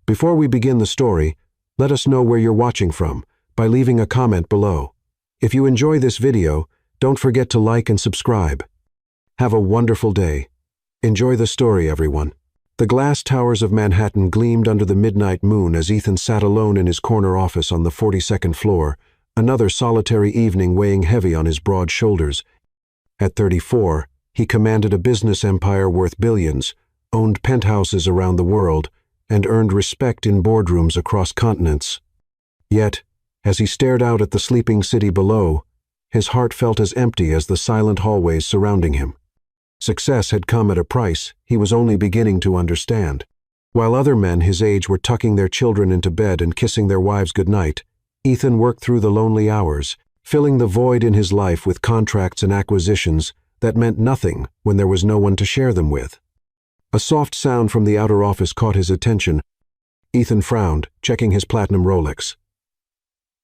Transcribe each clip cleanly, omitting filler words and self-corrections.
Before we begin the story, let us know where you're watching from by leaving a comment below. If you enjoy this video, don't forget to like and subscribe. Have a wonderful day. Enjoy the story, everyone. The glass towers of Manhattan gleamed under the midnight moon as Ethan sat alone in his corner office on the 42nd floor, another solitary evening weighing heavy on his broad shoulders. At 34, he commanded a business empire worth billions, owned penthouses around the world, and earned respect in boardrooms across continents. Yet, as he stared out at the sleeping city below, his heart felt as empty as the silent hallways surrounding him. Success had come at a price he was only beginning to understand. While other men his age were tucking their children into bed and kissing their wives goodnight, Ethan worked through the lonely hours, filling the void in his life with contracts and acquisitions that meant nothing when there was no one to share them with. A soft sound from the outer office caught his attention. Ethan frowned, checking his platinum Rolex.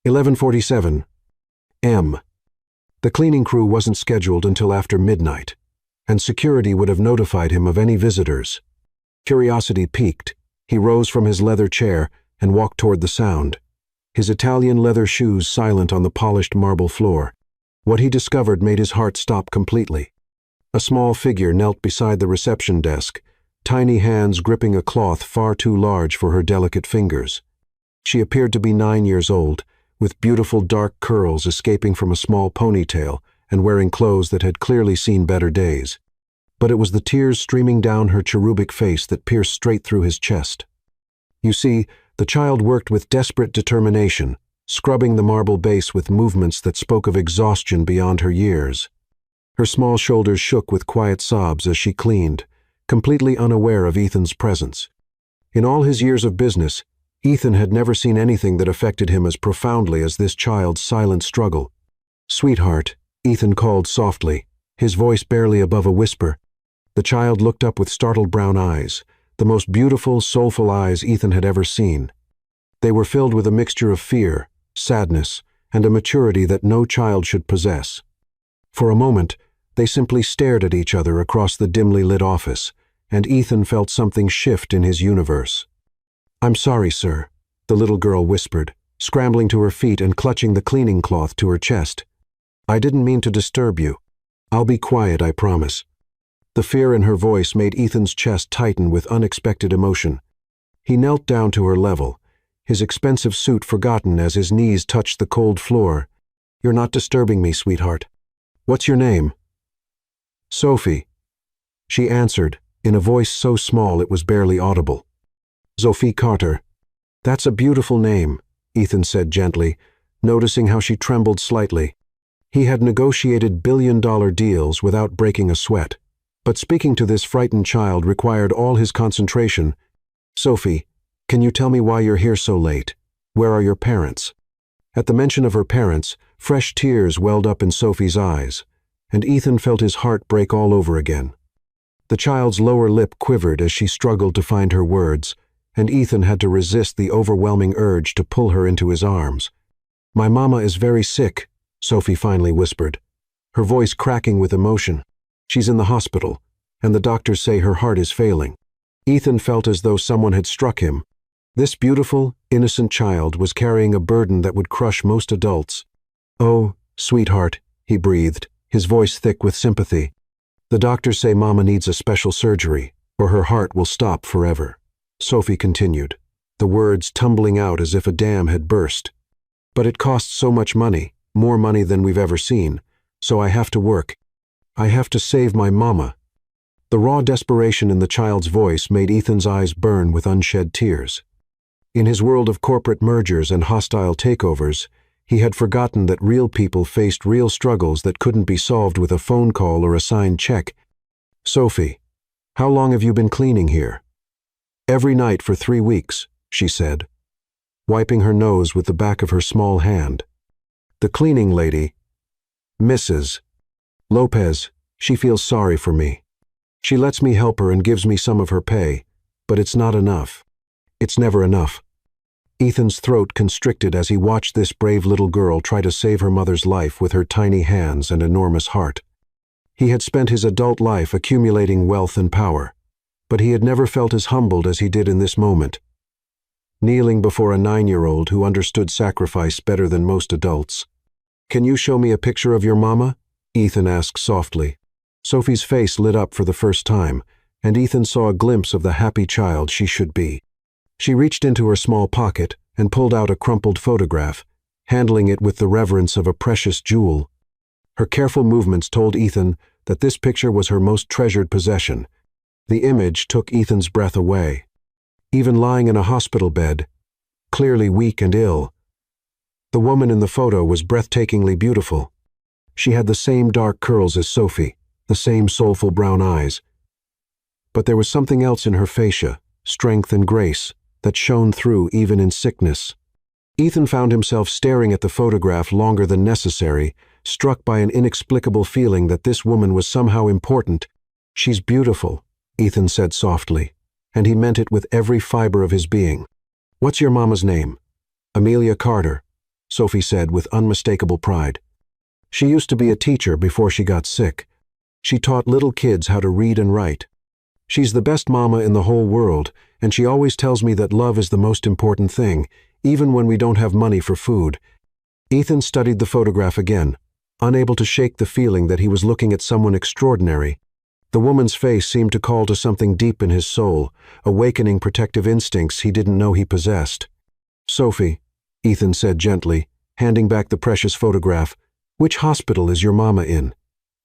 11:47 M. The cleaning crew wasn't scheduled until after midnight, and security would have notified him of any visitors. Curiosity piqued. He rose from his leather chair and walked toward the sound, his Italian leather shoes silent on the polished marble floor. What he discovered made his heart stop completely. A small figure knelt beside the reception desk, tiny hands gripping a cloth far too large for her delicate fingers. She appeared to be 9 years old, with beautiful dark curls escaping from a small ponytail and wearing clothes that had clearly seen better days. But it was the tears streaming down her cherubic face that pierced straight through his chest. You see, the child worked with desperate determination, scrubbing the marble base with movements that spoke of exhaustion beyond her years. Her small shoulders shook with quiet sobs as she cleaned, completely unaware of Ethan's presence. In all his years of business, Ethan had never seen anything that affected him as profoundly as this child's silent struggle. "Sweetheart," Ethan called softly, his voice barely above a whisper. The child looked up with startled brown eyes, the most beautiful, soulful eyes Ethan had ever seen. They were filled with a mixture of fear, sadness, and a maturity that no child should possess. For a moment, they simply stared at each other across the dimly lit office, and Ethan felt something shift in his universe. "I'm sorry, sir," the little girl whispered, scrambling to her feet and clutching the cleaning cloth to her chest. "I didn't mean to disturb you. I'll be quiet, I promise." The fear in her voice made Ethan's chest tighten with unexpected emotion. He knelt down to her level, his expensive suit forgotten as his knees touched the cold floor. "You're not disturbing me, sweetheart. What's your name?" "Sophie," she answered, in a voice so small it was barely audible. "Sophie Carter." "That's a beautiful name," Ethan said gently, noticing how she trembled slightly. He had negotiated billion-dollar deals without breaking a sweat, but speaking to this frightened child required all his concentration. "Sophie, can you tell me why you're here so late? Where are your parents?" At the mention of her parents, fresh tears welled up in Sophie's eyes, and Ethan felt his heart break all over again. The child's lower lip quivered as she struggled to find her words, and Ethan had to resist the overwhelming urge to pull her into his arms. "My mama is very sick," Sophie finally whispered, her voice cracking with emotion. "She's in the hospital, and the doctors say her heart is failing." Ethan felt as though someone had struck him. This beautiful, innocent child was carrying a burden that would crush most adults. "Oh, sweetheart," he breathed, his voice thick with sympathy. "The doctors say Mama needs a special surgery, or her heart will stop forever." Sophie continued, the words tumbling out as if a dam had burst. "But it costs so much money, more money than we've ever seen, so I have to work. I have to save my mama." The raw desperation in the child's voice made Ethan's eyes burn with unshed tears. In his world of corporate mergers and hostile takeovers, he had forgotten that real people faced real struggles that couldn't be solved with a phone call or a signed check. "Sophie, how long have you been cleaning here?" "Every night for 3 weeks, she said, wiping her nose with the back of her small hand. "The cleaning lady, Mrs. Lopez, she feels sorry for me. She lets me help her and gives me some of her pay, but it's not enough. It's never enough." Ethan's throat constricted as he watched this brave little girl try to save her mother's life with her tiny hands and enormous heart. He had spent his adult life accumulating wealth and power, but he had never felt as humbled as he did in this moment. kneeling before a 9-year-old who understood sacrifice better than most adults. "Can you show me a picture of your mama?" Ethan asked softly. Sophie's face lit up for the first time, and Ethan saw a glimpse of the happy child she should be. She reached into her small pocket and pulled out a crumpled photograph, handling it with the reverence of a precious jewel. Her careful movements told Ethan that this picture was her most treasured possession. The image took Ethan's breath away. Even lying in a hospital bed, clearly weak and ill, the woman in the photo was breathtakingly beautiful. She had the same dark curls as Sophie, the same soulful brown eyes. But there was something else in her fascia, strength and grace, that shone through even in sickness. Ethan found himself staring at the photograph longer than necessary, struck by an inexplicable feeling that this woman was somehow important. "She's beautiful," Ethan said softly, and he meant it with every fiber of his being. "What's your mama's name?" "Amelia Carter," Sophie said with unmistakable pride. "She used to be a teacher before she got sick. She taught little kids how to read and write. She's the best mama in the whole world, and she always tells me that love is the most important thing, even when we don't have money for food." Ethan studied the photograph again, unable to shake the feeling that he was looking at someone extraordinary. The woman's face seemed to call to something deep in his soul, awakening protective instincts he didn't know he possessed. "Sophie," Ethan said gently, handing back the precious photograph, "which hospital is your mama in?"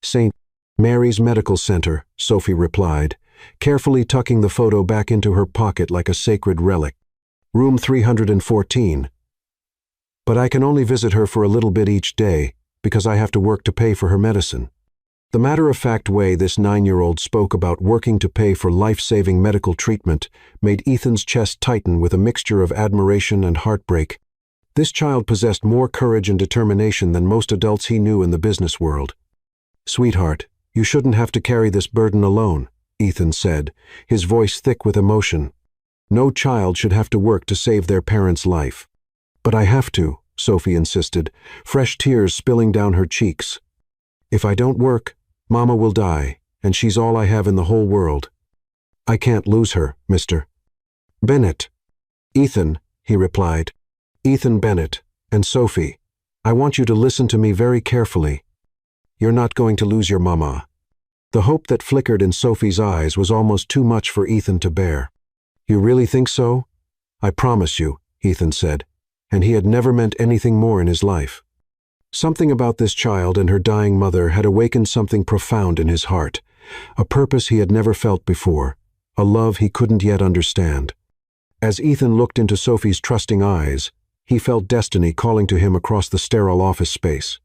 "St. Mary's Medical Center," Sophie replied, carefully tucking the photo back into her pocket like a sacred relic. "Room 314. But I can only visit her for a little bit each day, because I have to work to pay for her medicine." The matter-of-fact way this 9-year-old spoke about working to pay for life-saving medical treatment made Ethan's chest tighten with a mixture of admiration and heartbreak. This child possessed more courage and determination than most adults he knew in the business world. "Sweetheart, you shouldn't have to carry this burden alone," Ethan said, his voice thick with emotion. "No child should have to work to save their parent's life." "But I have to," Sophie insisted, fresh tears spilling down her cheeks. "If I don't work, Mama will die, and she's all I have in the whole world. I can't lose her, Mr. Bennett." "Ethan," he replied. "Ethan Bennett, and Sophie, I want you to listen to me very carefully. You're not going to lose your mama." The hope that flickered in Sophie's eyes was almost too much for Ethan to bear. "You really think so?" "I promise you," Ethan said, and he had never meant anything more in his life. Something about this child and her dying mother had awakened something profound in his heart, a purpose he had never felt before, a love he couldn't yet understand. As Ethan looked into Sophie's trusting eyes, he felt destiny calling to him across the sterile office space.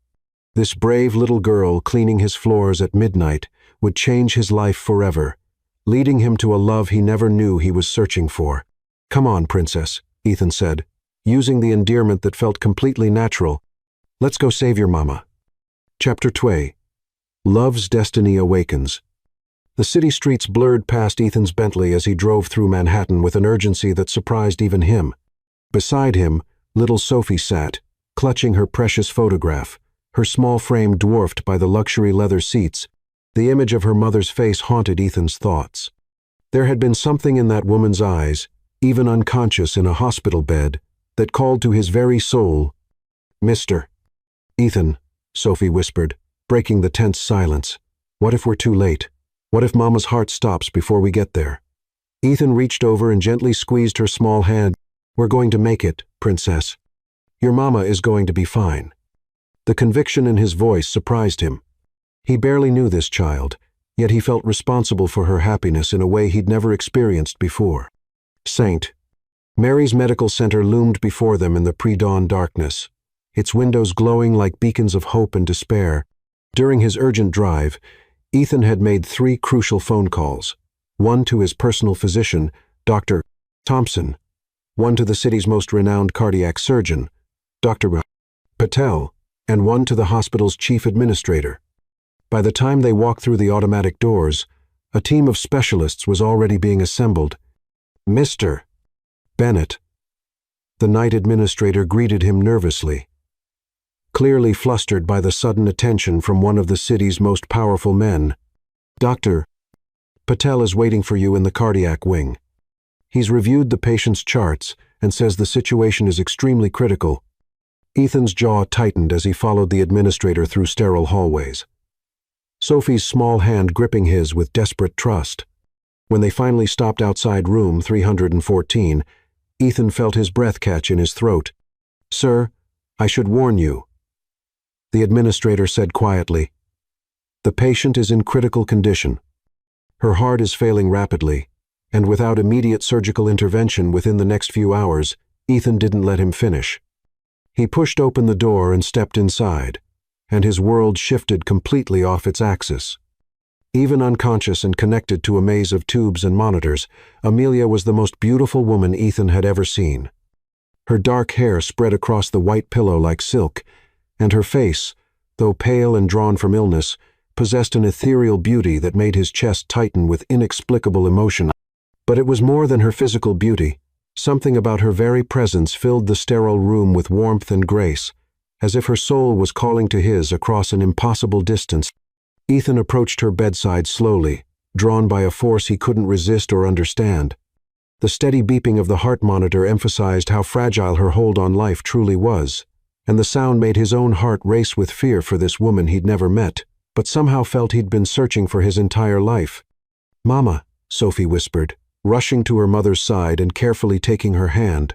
This brave little girl cleaning his floors at midnight would change his life forever, leading him to a love he never knew he was searching for. "Come on, princess," Ethan said, using the endearment that felt completely natural. "Let's go save your mama." Chapter 2. Love's Destiny Awakens. The city streets blurred past Ethan's Bentley as he drove through Manhattan with an urgency that surprised even him. Beside him, little Sophie sat, clutching her precious photograph, her small frame dwarfed by the luxury leather seats. The image of her mother's face haunted Ethan's thoughts. There had been something in that woman's eyes, even unconscious in a hospital bed, that called to his very soul. "Mr. Ethan," Sophie whispered, breaking the tense silence. "What if we're too late? What if Mama's heart stops before we get there?" Ethan reached over and gently squeezed her small hand. "We're going to make it, princess. Your mama is going to be fine." The conviction in his voice surprised him. He barely knew this child, yet he felt responsible for her happiness in a way he'd never experienced before. St. Mary's Medical Center loomed before them in the pre-dawn darkness, its windows glowing like beacons of hope and despair. During his urgent drive, Ethan had made 3 crucial phone calls, one to his personal physician, Dr. Thompson, one to the city's most renowned cardiac surgeon, Dr. Patel, and one to the hospital's chief administrator. By the time they walked through the automatic doors, a team of specialists was already being assembled. "Mr. Bennett." The night administrator greeted him nervously, clearly flustered by the sudden attention from one of the city's most powerful men. "Dr. Patel is waiting for you in the cardiac wing." He's reviewed the patient's charts and says the situation is extremely critical. Ethan's jaw tightened as he followed the administrator through sterile hallways, Sophie's small hand gripping his with desperate trust. When they finally stopped outside room 314, Ethan felt his breath catch in his throat. "Sir, I should warn you," the administrator said quietly. "The patient is in critical condition. Her heart is failing rapidly, and without immediate surgical intervention within the next few hours, Ethan didn't let him finish. He pushed open the door and stepped inside, and his world shifted completely off its axis. Even unconscious and connected to a maze of tubes and monitors, Amelia was the most beautiful woman Ethan had ever seen. Her dark hair spread across the white pillow like silk, and her face, though pale and drawn from illness, possessed an ethereal beauty that made his chest tighten with inexplicable emotion. But it was more than her physical beauty. Something about her very presence filled the sterile room with warmth and grace, as if her soul was calling to his across an impossible distance. Ethan approached her bedside slowly, drawn by a force he couldn't resist or understand. The steady beeping of the heart monitor emphasized how fragile her hold on life truly was, and the sound made his own heart race with fear for this woman he'd never met, but somehow felt he'd been searching for his entire life. "Mama," Sophie whispered, rushing to her mother's side and carefully taking her hand.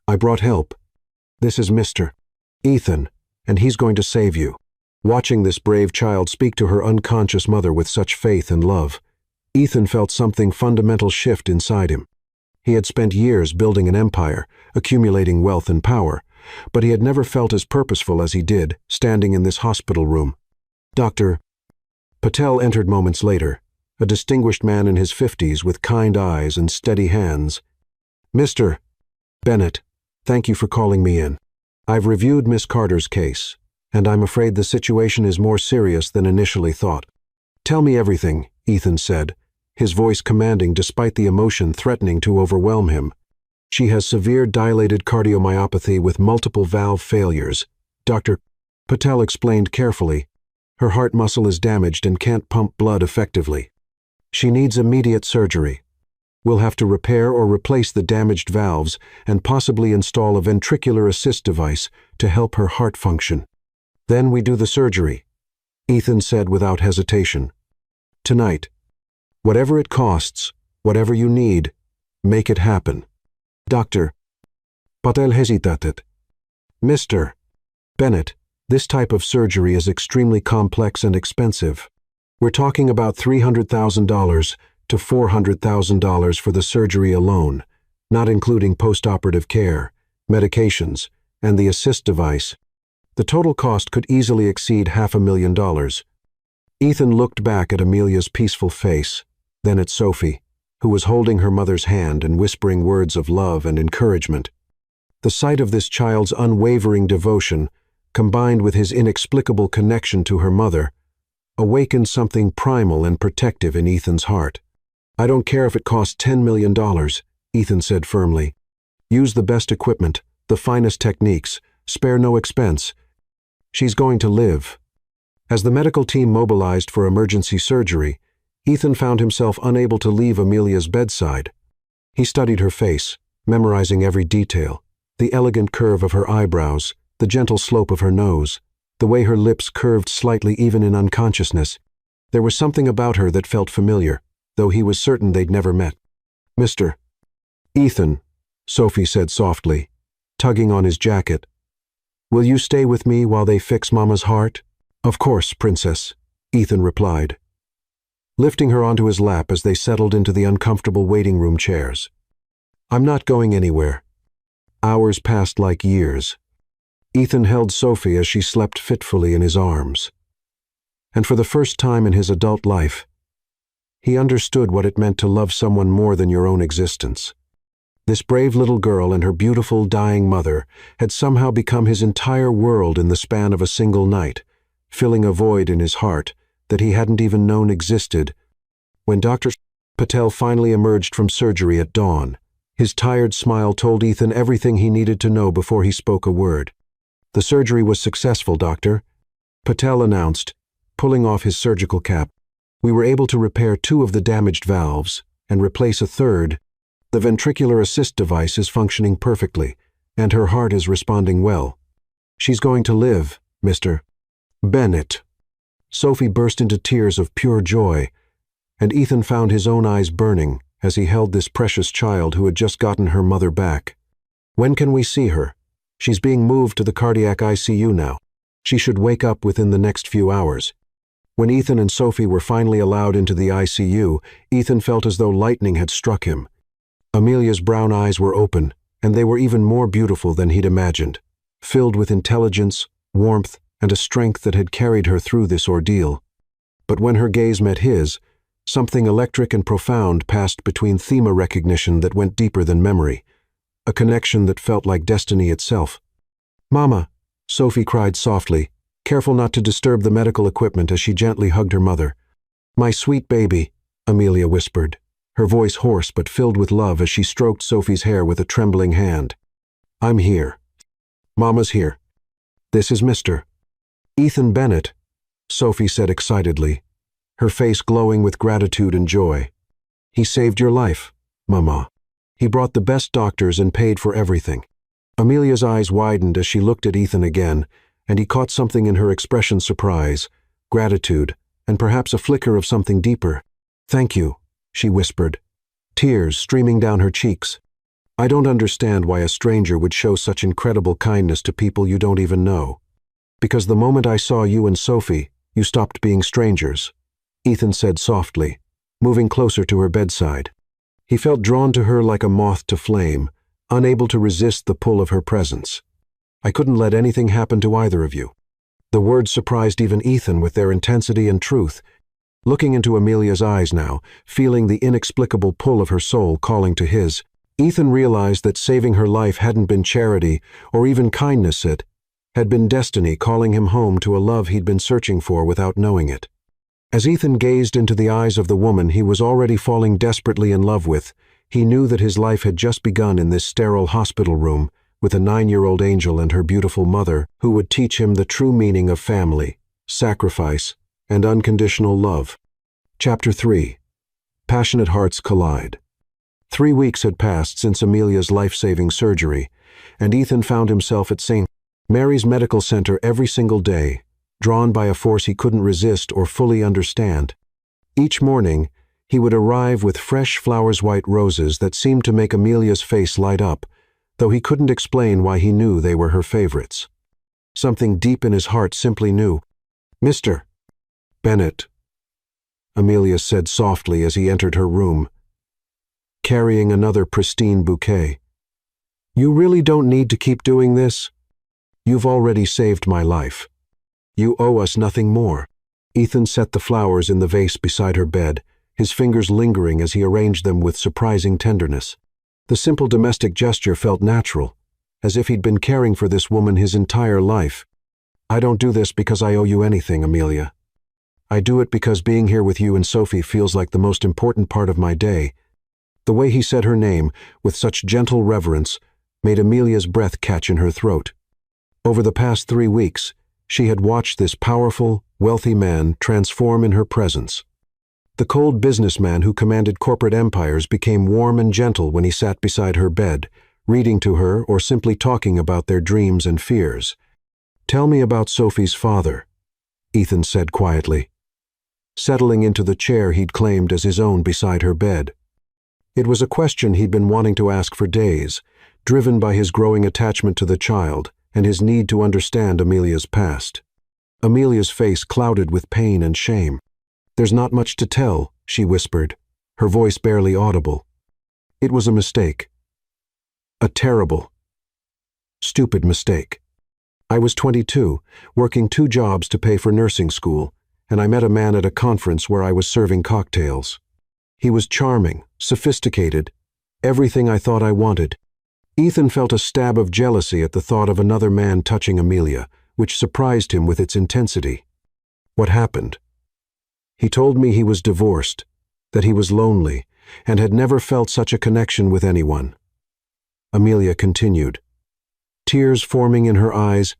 "I brought help. This is Mr. Ethan, and he's going to save you." Watching this brave child speak to her unconscious mother with such faith and love, Ethan felt something fundamental shift inside him. He had spent years building an empire, accumulating wealth and power, but he had never felt as purposeful as he did, standing in this hospital room. Dr. Patel entered moments later, a distinguished man in his 50s with kind eyes and steady hands. "Mr. Bennett, thank you for calling me in. I've reviewed Miss Carter's case, and I'm afraid the situation is more serious than initially thought." "Tell me everything," Ethan said, his voice commanding despite the emotion threatening to overwhelm him. "She has severe dilated cardiomyopathy with multiple valve failures," Dr. Patel explained carefully. "Her heart muscle is damaged and can't pump blood effectively. She needs immediate surgery. We'll have to repair or replace the damaged valves and possibly install a ventricular assist device to help her heart function. Then we do the surgery," Ethan said without hesitation. "Tonight. Whatever it costs, whatever you need, make it happen." Dr. Patel hesitated. "Mr. Bennett, this type of surgery is extremely complex and expensive. We're talking about $300,000 to $400,000 for the surgery alone, not including post-operative care, medications, and the assist device. The total cost could easily exceed $500,000. Ethan looked back at Amelia's peaceful face, then at Sophie, who was holding her mother's hand and whispering words of love and encouragement. The sight of this child's unwavering devotion, combined with his inexplicable connection to her mother, awakened something primal and protective in Ethan's heart. "I don't care if it costs $10 million, Ethan said firmly. "Use the best equipment, the finest techniques, spare no expense. She's going to live." As the medical team mobilized for emergency surgery, Ethan found himself unable to leave Amelia's bedside. He studied her face, memorizing every detail, the elegant curve of her eyebrows, the gentle slope of her nose, the way her lips curved slightly even in unconsciousness. There was something about her that felt familiar, though he was certain they'd never met. "Mr. Ethan," Sophie said softly, tugging on his jacket, "will you stay with me while they fix Mama's heart?" "Of course, Princess," Ethan replied, lifting her onto his lap as they settled into the uncomfortable waiting room chairs. "I'm not going anywhere." Hours passed like years. Ethan held Sophie as she slept fitfully in his arms. And for the first time in his adult life, he understood what it meant to love someone more than your own existence. This brave little girl and her beautiful, dying mother had somehow become his entire world in the span of a single night, filling a void in his heart that he hadn't even known existed. When Dr. Patel finally emerged from surgery at dawn, his tired smile told Ethan everything he needed to know before he spoke a word. "The surgery was successful, Doctor," Patel announced, pulling off his surgical cap. "We were able to repair 2 of the damaged valves and replace a third." The ventricular assist device is functioning perfectly, and her heart is responding well. She's going to live, Mr. Bennett. Sophie burst into tears of pure joy, and Ethan found his own eyes burning as he held this precious child who had just gotten her mother back. When can we see her? She's being moved to the cardiac ICU now. She should wake up within the next few hours. When Ethan and Sophie were finally allowed into the ICU, Ethan felt as though lightning had struck him. Amelia's brown eyes were open, and they were even more beautiful than he'd imagined, filled with intelligence, warmth, and a strength that had carried her through this ordeal. But when her gaze met his, something electric and profound passed between thema recognition that went deeper than memory, a connection that felt like destiny itself. "Mama," Sophie cried softly, careful not to disturb the medical equipment as she gently hugged her mother. "My sweet baby," Amelia whispered, her voice hoarse but filled with love as she stroked Sophie's hair with a trembling hand. "I'm here. Mama's here. This is Mr. Ethan Bennett," Sophie said excitedly, her face glowing with gratitude and joy. "He saved your life, Mama. He brought the best doctors and paid for everything." Amelia's eyes widened as she looked at Ethan again, and he caught something in her expression: surprise, gratitude, and perhaps a flicker of something deeper. "Thank you," she whispered, tears streaming down her cheeks. "I don't understand why a stranger would show such incredible kindness to people you don't even know. Because the moment I saw you and Sophie, you stopped being strangers," Ethan said softly, moving closer to her bedside. He felt drawn to her like a moth to flame, unable to resist the pull of her presence. "I couldn't let anything happen to either of you." The words surprised even Ethan with their intensity and truth. Looking into Amelia's eyes now, feeling the inexplicable pull of her soul calling to his, Ethan realized that saving her life hadn't been charity or even kindness, it had been destiny calling him home to a love he'd been searching for without knowing it. As Ethan gazed into the eyes of the woman he was already falling desperately in love with, he knew that his life had just begun in this sterile hospital room with a 9-year-old angel and her beautiful mother who would teach him the true meaning of family, sacrifice, and unconditional love. Chapter 3. Passionate Hearts Collide. 3 weeks had passed since Amelia's life-saving surgery, and Ethan found himself at St. Mary's Medical Center every single day, drawn by a force he couldn't resist or fully understand. Each morning, he would arrive with fresh flowers-white roses that seemed to make Amelia's face light up, though he couldn't explain why he knew they were her favorites. Something deep in his heart simply knew. "Mr. Bennett," Amelia said softly as he entered her room, carrying another pristine bouquet. "You really don't need to keep doing this. You've already saved my life. You owe us nothing more." Ethan set the flowers in the vase beside her bed, his fingers lingering as he arranged them with surprising tenderness. The simple domestic gesture felt natural, as if he'd been caring for this woman his entire life. "I don't do this because I owe you anything, Amelia. I do it because being here with you and Sophie feels like the most important part of my day." The way he said her name, with such gentle reverence, made Amelia's breath catch in her throat. Over the past 3 weeks, she had watched this powerful, wealthy man transform in her presence. The cold businessman who commanded corporate empires became warm and gentle when he sat beside her bed, reading to her or simply talking about their dreams and fears. "Tell me about Sophie's father," Ethan said quietly, settling into the chair he'd claimed as his own beside her bed. It was a question he'd been wanting to ask for days, driven by his growing attachment to the child and his need to understand Amelia's past. Amelia's face clouded with pain and shame. "There's not much to tell," she whispered, her voice barely audible. "It was a mistake. A terrible, stupid mistake. I was 22, working 2 jobs to pay for nursing school, and I met a man at a conference where I was serving cocktails. He was charming, sophisticated, everything I thought I wanted." Ethan felt a stab of jealousy at the thought of another man touching Amelia, which surprised him with its intensity. "What happened?" "He told me he was divorced, that he was lonely, and had never felt such a connection with anyone." Amelia continued, tears forming in her eyes.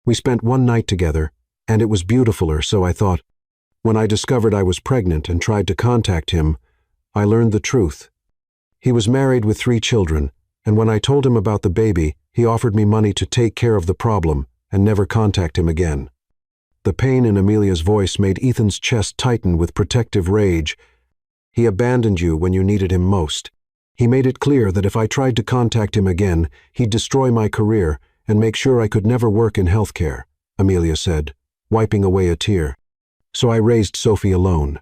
"We spent one night together, and it was beautifuler, so I thought. When I discovered I was pregnant and tried to contact him, I learned the truth. He was married with 3 children, and when I told him about the baby, he offered me money to take care of the problem and never contact him again. The pain in Amelia's voice made Ethan's chest tighten with protective rage. He abandoned you when you needed him most. He made it clear that if I tried to contact him again, he'd destroy my career and make sure I could never work in healthcare, Amelia said, wiping away a tear. So I raised Sophie alone.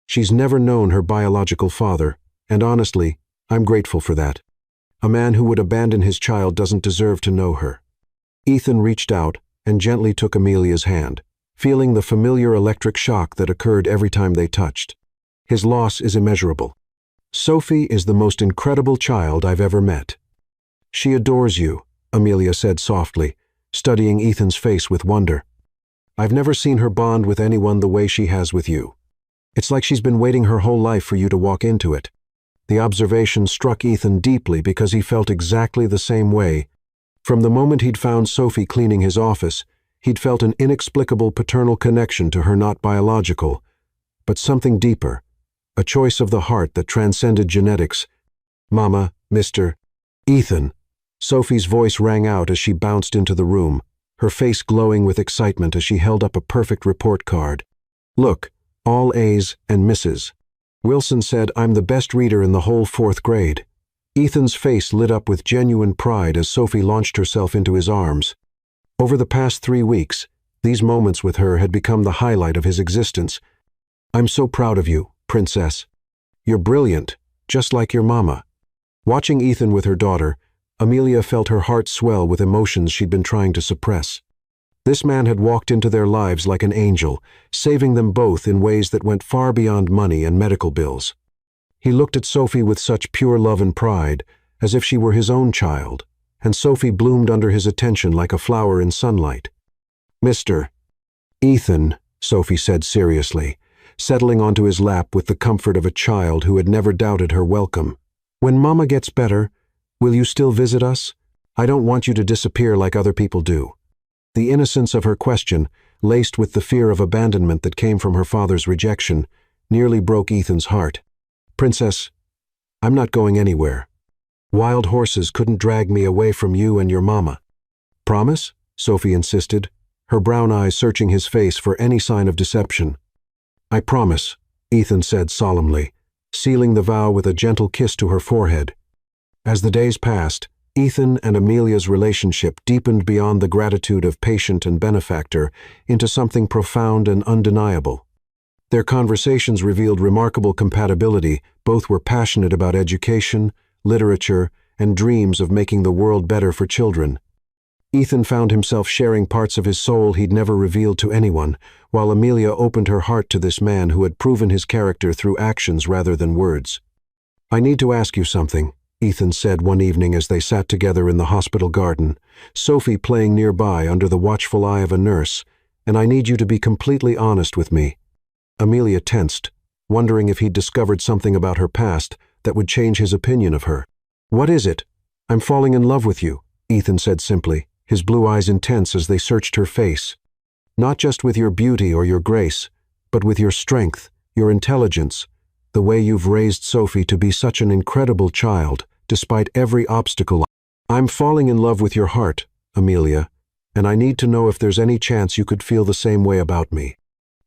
She's never known her biological father, and honestly, I'm grateful for that. A man who would abandon his child doesn't deserve to know her. Ethan reached out and gently took Amelia's hand, feeling the familiar electric shock that occurred every time they touched. His loss is immeasurable. Sophie is the most incredible child I've ever met. She adores you, Amelia said softly, studying Ethan's face with wonder. I've never seen her bond with anyone the way she has with you. It's like she's been waiting her whole life for you to walk into it. The observation struck Ethan deeply because he felt exactly the same way. From the moment he'd found Sophie cleaning his office, he'd felt an inexplicable paternal connection to her, not biological, but something deeper, a choice of the heart that transcended genetics. Mama, Mr. Ethan. Sophie's voice rang out as she bounced into the room, her face glowing with excitement as she held up a perfect report card. Look, all A's and M's. Wilson said I'm the best reader in the whole 4th grade. Ethan's face lit up with genuine pride as Sophie launched herself into his arms. Over the past 3 weeks, these moments with her had become the highlight of his existence. I'm so proud of you, Princess. You're brilliant, just like your mama. Watching Ethan with her daughter, Amelia felt her heart swell with emotions she'd been trying to suppress. This man had walked into their lives like an angel, saving them both in ways that went far beyond money and medical bills. He looked at Sophie with such pure love and pride, as if she were his own child, and Sophie bloomed under his attention like a flower in sunlight. Mr. Ethan, Sophie said seriously, settling onto his lap with the comfort of a child who had never doubted her welcome. When Mama gets better, will you still visit us? I don't want you to disappear like other people do. The innocence of her question, laced with the fear of abandonment that came from her father's rejection, nearly broke Ethan's heart. Princess, I'm not going anywhere. Wild horses couldn't drag me away from you and your mama. Promise? Sophie insisted, her brown eyes searching his face for any sign of deception. I promise, Ethan said solemnly, sealing the vow with a gentle kiss to her forehead. As the days passed, Ethan and Amelia's relationship deepened beyond the gratitude of patient and benefactor into something profound and undeniable. Their conversations revealed remarkable compatibility. Both were passionate about education, literature, and dreams of making the world better for children. Ethan found himself sharing parts of his soul he'd never revealed to anyone, while Amelia opened her heart to this man who had proven his character through actions rather than words. I need to ask you something, Ethan said one evening as they sat together in the hospital garden, Sophie playing nearby under the watchful eye of a nurse, and I need you to be completely honest with me. Amelia tensed, wondering if he'd discovered something about her past that would change his opinion of her. What is it? I'm falling in love with you, Ethan said simply, his blue eyes intense as they searched her face. Not just with your beauty or your grace, but with your strength, your intelligence, the way you've raised Sophie to be such an incredible child, despite every obstacle. I'm falling in love with your heart, Amelia, and I need to know if there's any chance you could feel the same way about me.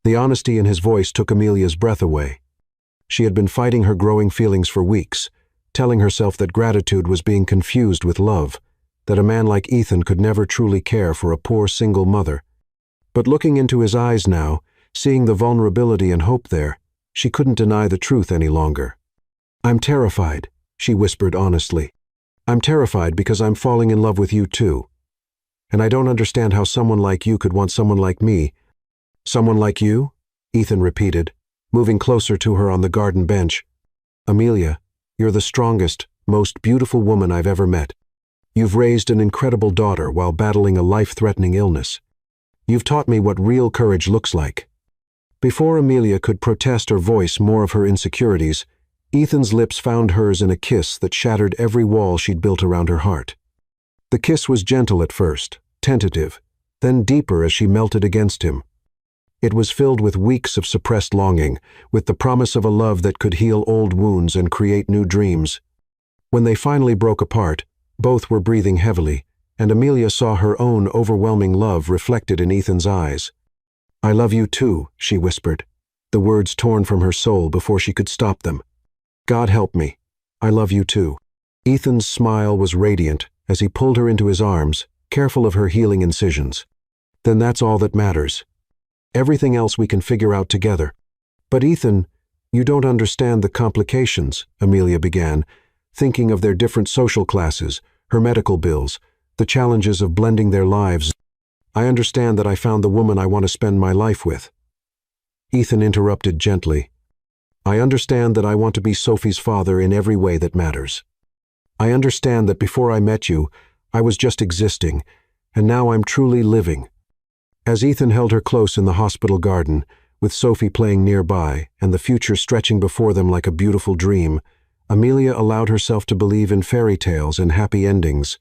The honesty in his voice took Amelia's breath away. She had been fighting her growing feelings for weeks, telling herself that gratitude was being confused with love, that a man like Ethan could never truly care for a poor single mother. But looking into his eyes now, seeing the vulnerability and hope there, she couldn't deny the truth any longer. I'm terrified, she whispered honestly. I'm terrified because I'm falling in love with you too. And I don't understand how someone like you could want someone like me. Someone like you? Ethan repeated, moving closer to her on the garden bench. Amelia, you're the strongest, most beautiful woman I've ever met. You've raised an incredible daughter while battling a life-threatening illness. You've taught me what real courage looks like. Before Amelia could protest or voice more of her insecurities, Ethan's lips found hers in a kiss that shattered every wall she'd built around her heart. The kiss was gentle at first, tentative, then deeper as she melted against him. It was filled with weeks of suppressed longing, with the promise of a love that could heal old wounds and create new dreams. When they finally broke apart, both were breathing heavily, and Amelia saw her own overwhelming love reflected in Ethan's eyes. "I love you too," she whispered, the words torn from her soul before she could stop them. "God help me. I love you too." Ethan's smile was radiant as he pulled her into his arms, careful of her healing incisions. "Then that's all that matters. Everything else we can figure out together." "But Ethan, you don't understand the complications," Amelia began, thinking of their different social classes, her medical bills, the challenges of blending their lives. "I understand that I found the woman I want to spend my life with." Ethan interrupted gently. "I understand that I want to be Sophie's father in every way that matters. I understand that before I met you, I was just existing, and now I'm truly living." As Ethan held her close in the hospital garden, with Sophie playing nearby and the future stretching before them like a beautiful dream, Amelia allowed herself to believe in fairy tales and happy endings.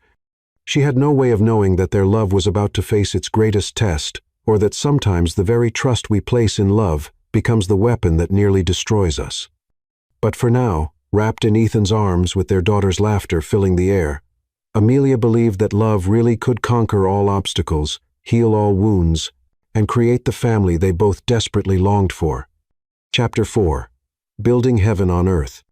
She had no way of knowing that their love was about to face its greatest test, or that sometimes the very trust we place in love becomes the weapon that nearly destroys us. But for now, wrapped in Ethan's arms with their daughter's laughter filling the air, Amelia believed that love really could conquer all obstacles, heal all wounds, and create the family they both desperately longed for. Chapter 4. Building Heaven on Earth.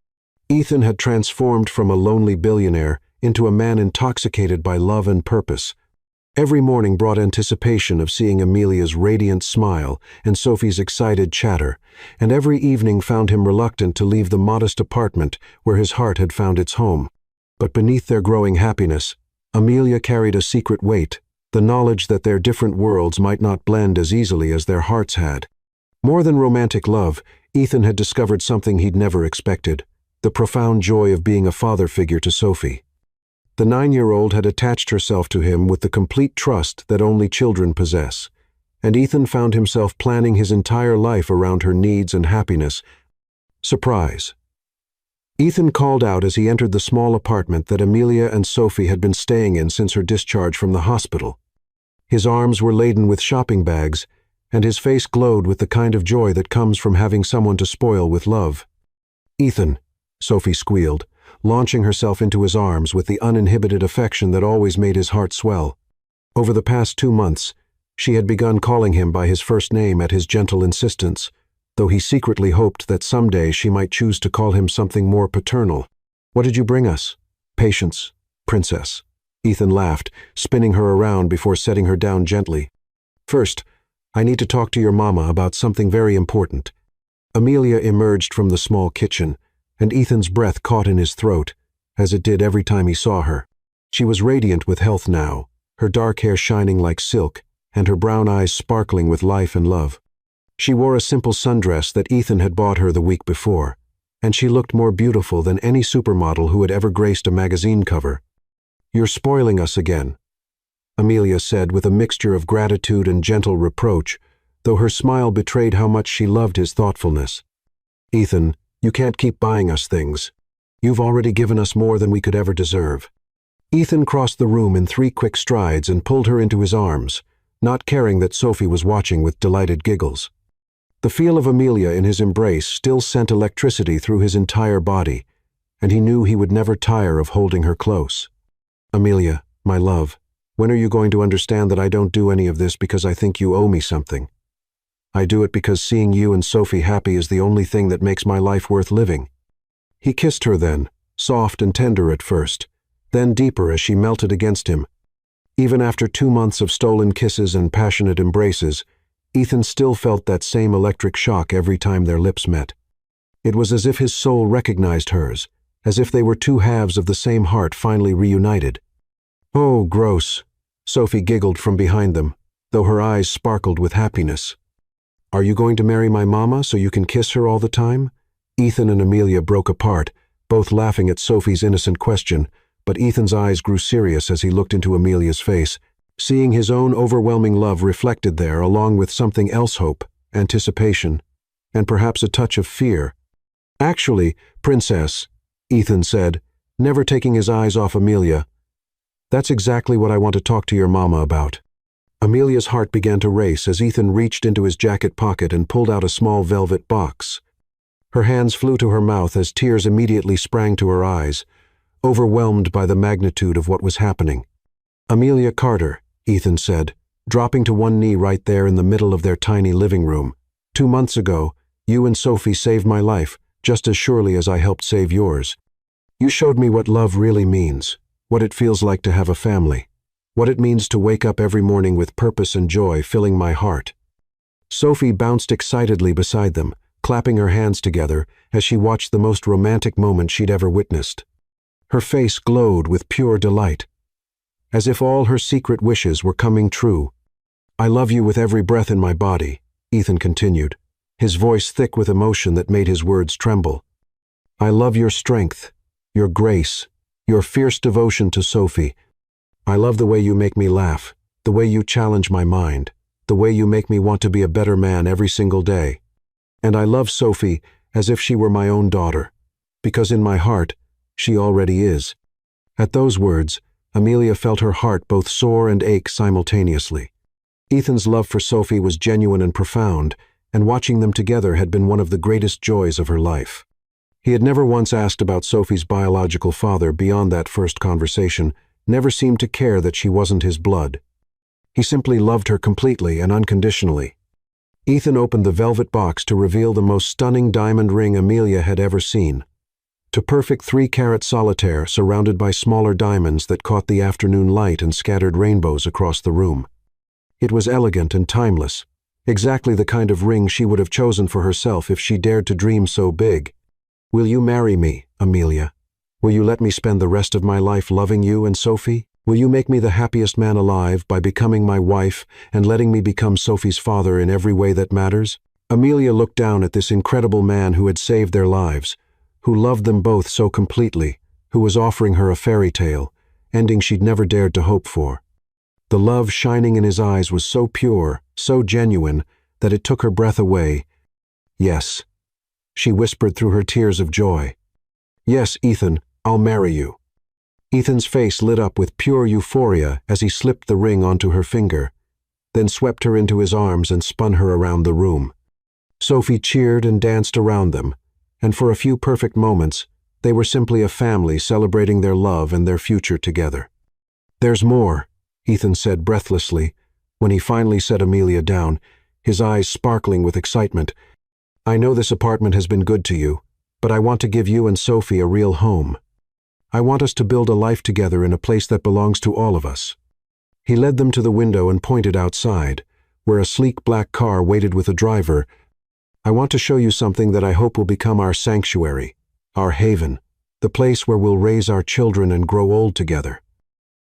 Ethan had transformed from a lonely billionaire into a man intoxicated by love and purpose. Every morning brought anticipation of seeing Amelia's radiant smile and Sophie's excited chatter, and every evening found him reluctant to leave the modest apartment where his heart had found its home. But beneath their growing happiness, Amelia carried a secret weight, the knowledge that their different worlds might not blend as easily as their hearts had. More than romantic love, Ethan had discovered something he'd never expected, the profound joy of being a father figure to Sophie. The 9-year-old had attached herself to him with the complete trust that only children possess, and Ethan found himself planning his entire life around her needs and happiness. Surprise. Ethan called out as he entered the small apartment that Amelia and Sophie had been staying in since her discharge from the hospital. His arms were laden with shopping bags, and his face glowed with the kind of joy that comes from having someone to spoil with love. "Ethan," Sophie squealed, launching herself into his arms with the uninhibited affection that always made his heart swell. Over the past 2 months, she had begun calling him by his first name at his gentle insistence, though he secretly hoped that someday she might choose to call him something more paternal. "What did you bring us?" "Patience, princess." Ethan laughed, spinning her around before setting her down gently. "First, I need to talk to your mama about something very important." Amelia emerged from the small kitchen, and Ethan's breath caught in his throat, as it did every time he saw her. She was radiant with health now, her dark hair shining like silk, and her brown eyes sparkling with life and love. She wore a simple sundress that Ethan had bought her the week before, and she looked more beautiful than any supermodel who had ever graced a magazine cover. "You're spoiling us again," Amelia said with a mixture of gratitude and gentle reproach, though her smile betrayed how much she loved his thoughtfulness. "Ethan, you can't keep buying us things. You've already given us more than we could ever deserve." Ethan crossed the room in 3 quick strides and pulled her into his arms, not caring that Sophie was watching with delighted giggles. The feel of Amelia in his embrace still sent electricity through his entire body, and he knew he would never tire of holding her close. "Amelia, my love, when are you going to understand that I don't do any of this because I think you owe me something? I do it because seeing you and Sophie happy is the only thing that makes my life worth living." He kissed her then, soft and tender at first, then deeper as she melted against him. Even after 2 months of stolen kisses and passionate embraces, Ethan still felt that same electric shock every time their lips met. It was as if his soul recognized hers, as if they were 2 halves of the same heart finally reunited. "Oh, gross," Sophie giggled from behind them, though her eyes sparkled with happiness. "Are you going to marry my mama so you can kiss her all the time?" Ethan and Amelia broke apart, both laughing at Sophie's innocent question, but Ethan's eyes grew serious as he looked into Amelia's face, seeing his own overwhelming love reflected there along with something else: hope, anticipation, and perhaps a touch of fear. "Actually, princess," Ethan said, never taking his eyes off Amelia, "that's exactly what I want to talk to your mama about." Amelia's heart began to race as Ethan reached into his jacket pocket and pulled out a small velvet box. Her hands flew to her mouth as tears immediately sprang to her eyes. overwhelmed by the magnitude of what was happening. "Amelia Carter," Ethan said, dropping to one knee right there in the middle of their tiny living room. "2 months ago, you and Sophie saved my life, just as surely as I helped save yours. You showed me what love really means, what it feels like to have a family, what it means to wake up every morning with purpose and joy filling my heart." Sophie bounced excitedly beside them, clapping her hands together as she watched the most romantic moment she'd ever witnessed. Her face glowed with pure delight, as if all her secret wishes were coming true. "I love you with every breath in my body," Ethan continued, his voice thick with emotion that made his words tremble. "I love your strength, your grace, your fierce devotion to Sophie. I love the way you make me laugh, the way you challenge my mind, the way you make me want to be a better man every single day. And I love Sophie as if she were my own daughter, because in my heart, she already is." At those words, Amelia felt her heart both soar and ache simultaneously. Ethan's love for Sophie was genuine and profound, and watching them together had been one of the greatest joys of her life. He had never once asked about Sophie's biological father beyond that first conversation, never seemed to care that she wasn't his blood. He simply loved her completely and unconditionally. Ethan opened the velvet box to reveal the most stunning diamond ring Amelia had ever seen. To perfect 3-carat solitaire surrounded by smaller diamonds that caught the afternoon light and scattered rainbows across the room. It was elegant and timeless, exactly the kind of ring she would have chosen for herself if she dared to dream so big. "Will you marry me, Amelia? Will you let me spend the rest of my life loving you and Sophie? Will you make me the happiest man alive by becoming my wife and letting me become Sophie's father in every way that matters?" Amelia looked down at this incredible man who had saved their lives, who loved them both so completely, who was offering her a fairy tale, ending she'd never dared to hope for. The love shining in his eyes was so pure, so genuine, that it took her breath away. "Yes," she whispered through her tears of joy. "Yes, Ethan, I'll marry you." Ethan's face lit up with pure euphoria as he slipped the ring onto her finger, then swept her into his arms and spun her around the room. Sophie cheered and danced around them, and for a few perfect moments, they were simply a family celebrating their love and their future together. "There's more," Ethan said breathlessly, when he finally set Amelia down, his eyes sparkling with excitement. "I know this apartment has been good to you, but I want to give you and Sophie a real home. I want us to build a life together in a place that belongs to all of us." He led them to the window and pointed outside, where a sleek black car waited with a driver. "I want to show you something that I hope will become our sanctuary, our haven, the place where we'll raise our children and grow old together."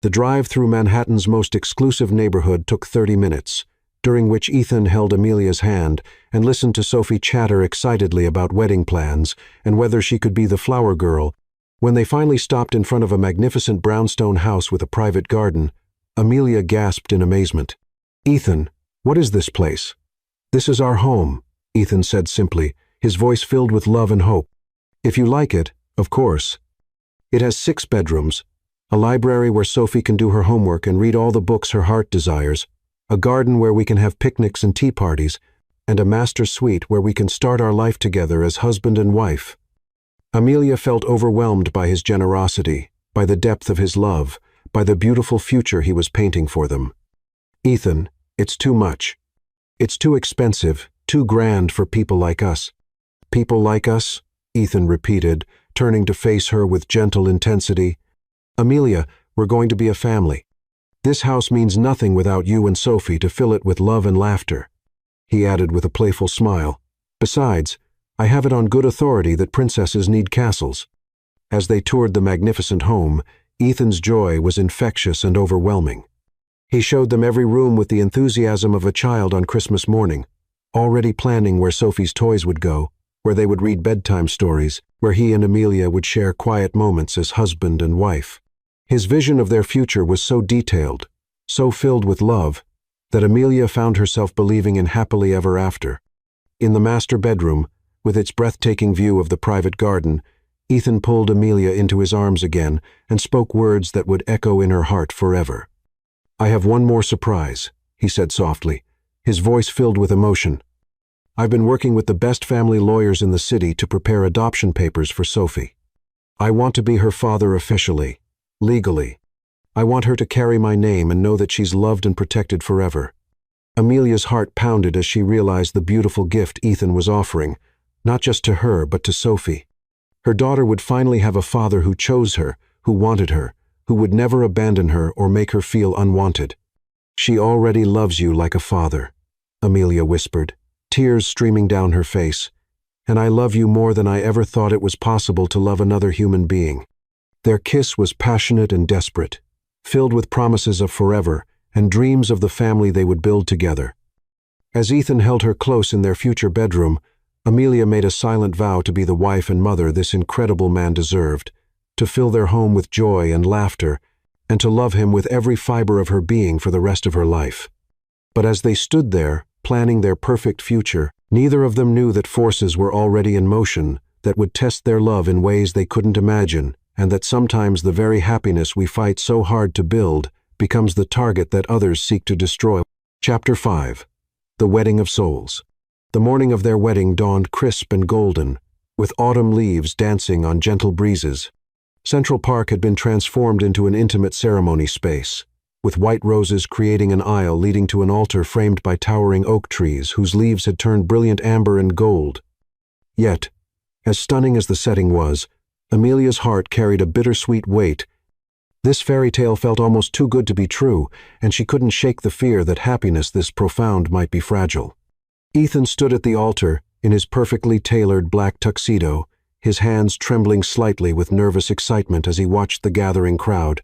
The drive through Manhattan's most exclusive neighborhood took 30 minutes, during which Ethan held Amelia's hand and listened to Sophie chatter excitedly about wedding plans and whether she could be the flower girl. When they finally stopped in front of a magnificent brownstone house with a private garden, Amelia gasped in amazement. "Ethan, what is this place?" "This is our home," Ethan said simply, his voice filled with love and hope. "If you like it, of course. It has 6 bedrooms, a library where Sophie can do her homework and read all the books her heart desires, a garden where we can have picnics and tea parties, and a master suite where we can start our life together as husband and wife." Amelia felt overwhelmed by his generosity, by the depth of his love, by the beautiful future he was painting for them. "Ethan, it's too much. It's too expensive, too grand for people like us." "People like us?" Ethan repeated, turning to face her with gentle intensity. "Amelia, we're going to be a family. This house means nothing without you and Sophie to fill it with love and laughter," he added with a playful smile. "Besides, I have it on good authority that princesses need castles." As they toured the magnificent home, Ethan's joy was infectious and overwhelming. He showed them every room with the enthusiasm of a child on Christmas morning, already planning where Sophie's toys would go, where they would read bedtime stories, where he and Amelia would share quiet moments as husband and wife. His vision of their future was so detailed, so filled with love, that Amelia found herself believing in happily ever after. In the master bedroom, with its breathtaking view of the private garden, Ethan pulled Amelia into his arms again and spoke words that would echo in her heart forever. "I have one more surprise," he said softly, his voice filled with emotion. "I've been working with the best family lawyers in the city to prepare adoption papers for Sophie. I want to be her father officially, legally. I want her to carry my name and know that she's loved and protected forever." Amelia's heart pounded as she realized the beautiful gift Ethan was offering, not just to her but to Sophie. Her daughter would finally have a father who chose her, who wanted her, who would never abandon her or make her feel unwanted. "She already loves you like a father," Amelia whispered, tears streaming down her face. "And I love you more than I ever thought it was possible to love another human being." Their kiss was passionate and desperate, filled with promises of forever and dreams of the family they would build together. As Ethan held her close in their future bedroom, Amelia made a silent vow to be the wife and mother this incredible man deserved, to fill their home with joy and laughter, and to love him with every fiber of her being for the rest of her life. But as they stood there, planning their perfect future, neither of them knew that forces were already in motion that would test their love in ways they couldn't imagine, and that sometimes the very happiness we fight so hard to build becomes the target that others seek to destroy. Chapter 5. The Wedding of Souls. The morning of their wedding dawned crisp and golden, with autumn leaves dancing on gentle breezes. Central Park had been transformed into an intimate ceremony space, with white roses creating an aisle leading to an altar framed by towering oak trees whose leaves had turned brilliant amber and gold. Yet, as stunning as the setting was, Amelia's heart carried a bittersweet weight. This fairy tale felt almost too good to be true, and she couldn't shake the fear that happiness this profound might be fragile. Ethan stood at the altar, in his perfectly tailored black tuxedo, his hands trembling slightly with nervous excitement as he watched the gathering crowd.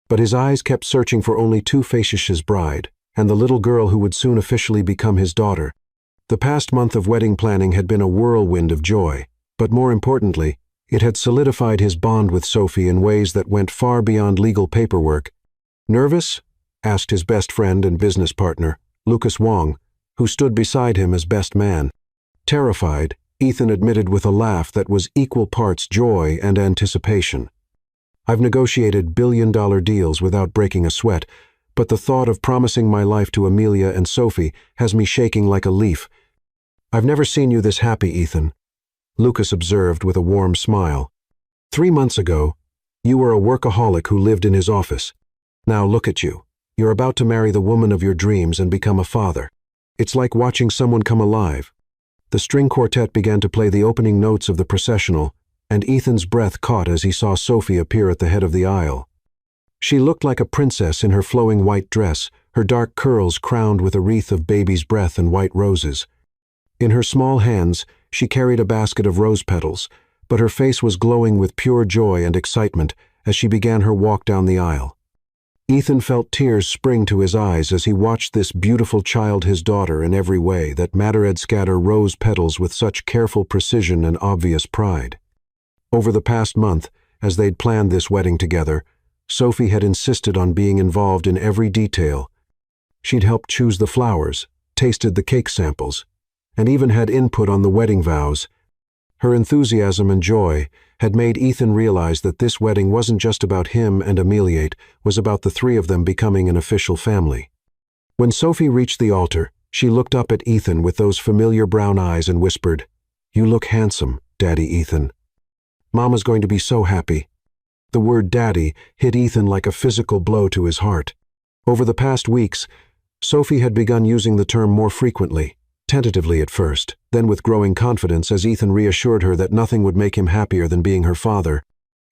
But his eyes kept searching for only two faces: his bride, and the little girl who would soon officially become his daughter. The past month of wedding planning had been a whirlwind of joy, but more importantly, it had solidified his bond with Sophie in ways that went far beyond legal paperwork. "Nervous?" asked his best friend and business partner, Lucas Wong, who stood beside him as best man. Terrified, Ethan admitted with a laugh that was equal parts joy and anticipation. "I've negotiated billion-dollar deals without breaking a sweat, but the thought of promising my life to Amelia and Sophie has me shaking like a leaf." "I've never seen you this happy, Ethan," Lucas observed with a warm smile. 3 months ago, you were a workaholic who lived in his office. Now look at you. You're about to marry the woman of your dreams and become a father. It's like watching someone come alive." The string quartet began to play the opening notes of the processional, and Ethan's breath caught as he saw Sophie appear at the head of the aisle. She looked like a princess in her flowing white dress, her dark curls crowned with a wreath of baby's breath and white roses. In her small hands, she carried a basket of rose petals, but her face was glowing with pure joy and excitement as she began her walk down the aisle. Ethan felt tears spring to his eyes as he watched this beautiful child, his daughter in every way, that mattered scatter rose petals with such careful precision and obvious pride. Over the past month, as they'd planned this wedding together, Sophie had insisted on being involved in every detail. She'd helped choose the flowers, tasted the cake samples, and even had input on the wedding vows. Her enthusiasm and joy had made Ethan realize that this wedding wasn't just about him and Amelia, was about the three of them becoming an official family. When Sophie reached the altar, she looked up at Ethan with those familiar brown eyes and whispered, "You look handsome, Daddy Ethan. Mama's going to be so happy." The word daddy hit Ethan like a physical blow to his heart. Over the past weeks, Sophie had begun using the term more frequently, tentatively at first, then with growing confidence as Ethan reassured her that nothing would make him happier than being her father.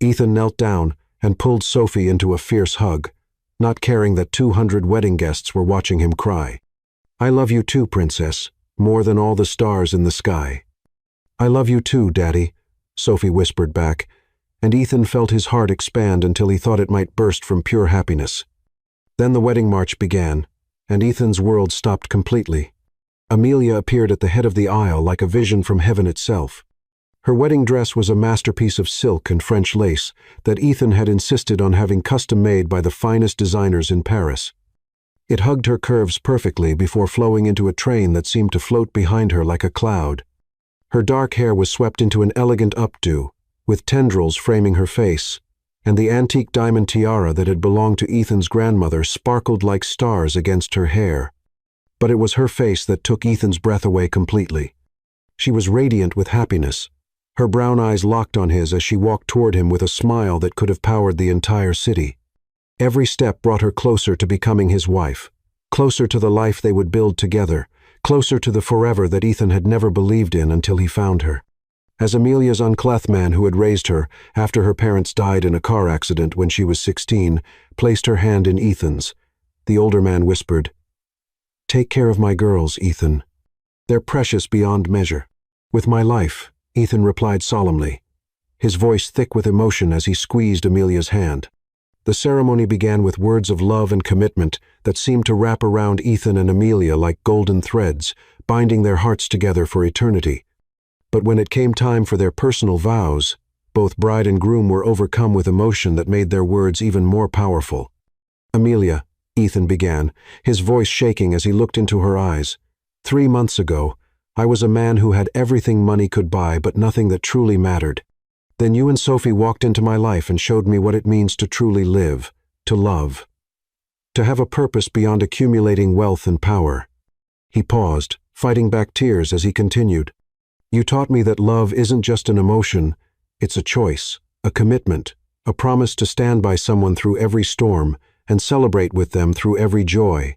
Ethan knelt down and pulled Sophie into a fierce hug, not caring that 200 wedding guests were watching him cry. "I love you too, Princess, more than all the stars in the sky." "I love you too, Daddy," Sophie whispered back, and Ethan felt his heart expand until he thought it might burst from pure happiness. Then the wedding march began, and Ethan's world stopped completely. Amelia appeared at the head of the aisle like a vision from heaven itself. Her wedding dress was a masterpiece of silk and French lace that Ethan had insisted on having custom-made by the finest designers in Paris. It hugged her curves perfectly before flowing into a train that seemed to float behind her like a cloud. Her dark hair was swept into an elegant updo, with tendrils framing her face, and the antique diamond tiara that had belonged to Ethan's grandmother sparkled like stars against her hair. But it was her face that took Ethan's breath away completely. She was radiant with happiness, Her brown eyes locked on his as she walked toward him with a smile that could have powered the entire city. Every step brought her closer to becoming his wife, closer to the life they would build together, closer to the forever that Ethan had never believed in until he found her. As Amelia's unclethman who had raised her after her parents died in a car accident when she was 16, placed her hand in Ethan's, the older man whispered, "Take care of my girls, Ethan. They're precious beyond measure." "With my life," Ethan replied solemnly, his voice thick with emotion as he squeezed Amelia's hand. The ceremony began with words of love and commitment that seemed to wrap around Ethan and Amelia like golden threads, binding their hearts together for eternity. But when it came time for their personal vows, both bride and groom were overcome with emotion that made their words even more powerful. "Amelia," Ethan began, his voice shaking as he looked into her eyes, "3 months ago, I was a man who had everything money could buy but nothing that truly mattered. Then you and Sophie walked into my life and showed me what it means to truly live, to love, to have a purpose beyond accumulating wealth and power." He paused, fighting back tears as he continued. "You taught me that love isn't just an emotion, it's a choice, a commitment, a promise to stand by someone through every storm and celebrate with them through every joy.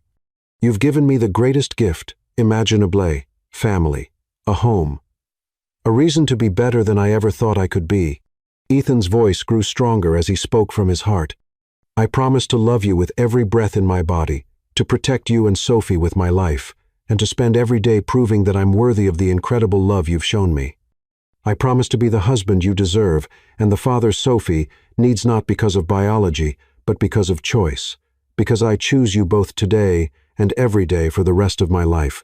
You've given me the greatest gift, imaginable, family, a home, a reason to be better than I ever thought I could be." Ethan's voice grew stronger as he spoke from his heart. "I promise to love you with every breath in my body, to protect you and Sophie with my life, and to spend every day proving that I'm worthy of the incredible love you've shown me. I promise to be the husband you deserve and the father Sophie needs, not because of biology, but because of choice, because I choose you both today and every day for the rest of my life."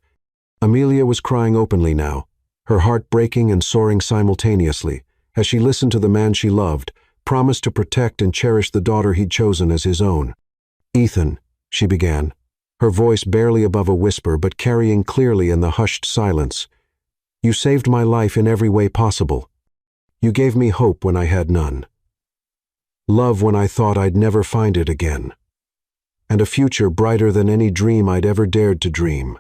Amelia was crying openly now, her heart breaking and soaring simultaneously, as she listened to the man she loved, promised to protect and cherish the daughter he'd chosen as his own. "Ethan," she began, her voice barely above a whisper but carrying clearly in the hushed silence, "you saved my life in every way possible. You gave me hope when I had none, love when I thought I'd never find it again, and a future brighter than any dream I'd ever dared to dream."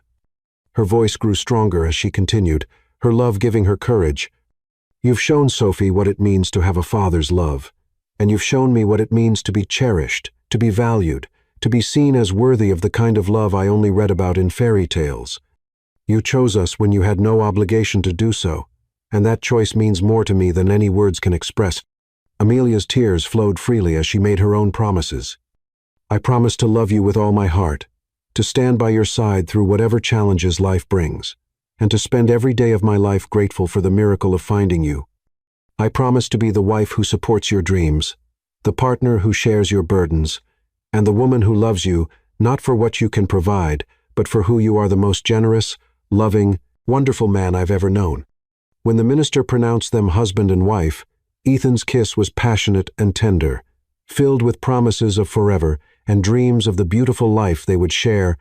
Her voice grew stronger as she continued, her love giving her courage. "You've shown Sophie what it means to have a father's love, and you've shown me what it means to be cherished, to be valued, to be seen as worthy of the kind of love I only read about in fairy tales. You chose us when you had no obligation to do so, and that choice means more to me than any words can express." Amelia's tears flowed freely as she made her own promises. "I promise to love you with all my heart, to stand by your side through whatever challenges life brings, and to spend every day of my life grateful for the miracle of finding you. I promise to be the wife who supports your dreams, the partner who shares your burdens, and the woman who loves you not for what you can provide, but for who you are, the most generous, loving, wonderful man I've ever known." When the minister pronounced them husband and wife, Ethan's kiss was passionate and tender, filled with promises of forever and dreams of the beautiful life they would share.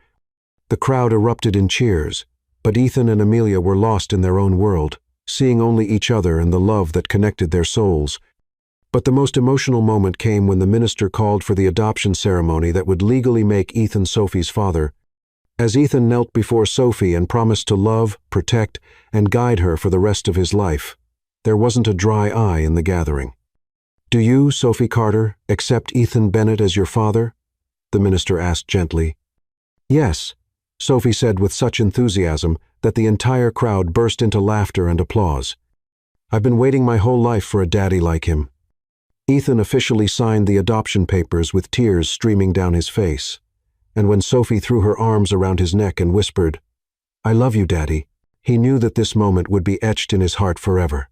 The crowd erupted in cheers, but Ethan and Amelia were lost in their own world, seeing only each other and the love that connected their souls. But the most emotional moment came when the minister called for the adoption ceremony that would legally make Ethan Sophie's father. As Ethan knelt before Sophie and promised to love, protect, and guide her for the rest of his life, there wasn't a dry eye in the gathering. "Do you, Sophie Carter, accept Ethan Bennett as your father?" the minister asked gently. "Yes," Sophie said with such enthusiasm that the entire crowd burst into laughter and applause. "I've been waiting my whole life for a daddy like him." Ethan officially signed the adoption papers with tears streaming down his face, and when Sophie threw her arms around his neck and whispered, "I love you, Daddy," he knew that this moment would be etched in his heart forever.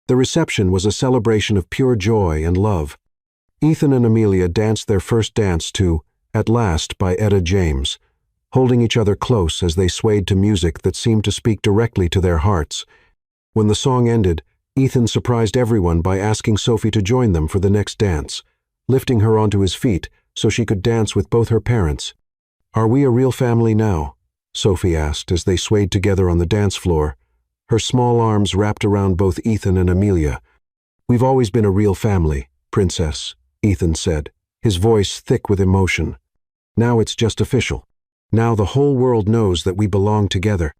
The reception was a celebration of pure joy and love. Ethan and Amelia danced their first dance to "At Last" by Etta James, holding each other close as they swayed to music that seemed to speak directly to their hearts. When the song ended, Ethan surprised everyone by asking Sophie to join them for the next dance, lifting her onto his feet so she could dance with both her parents. "Are we a real family now?" Sophie asked as they swayed together on the dance floor, her small arms wrapped around both Ethan and Amelia. "We've always been a real family, Princess," Ethan said, his voice thick with emotion. "Now it's just official. Now the whole world knows that we belong together."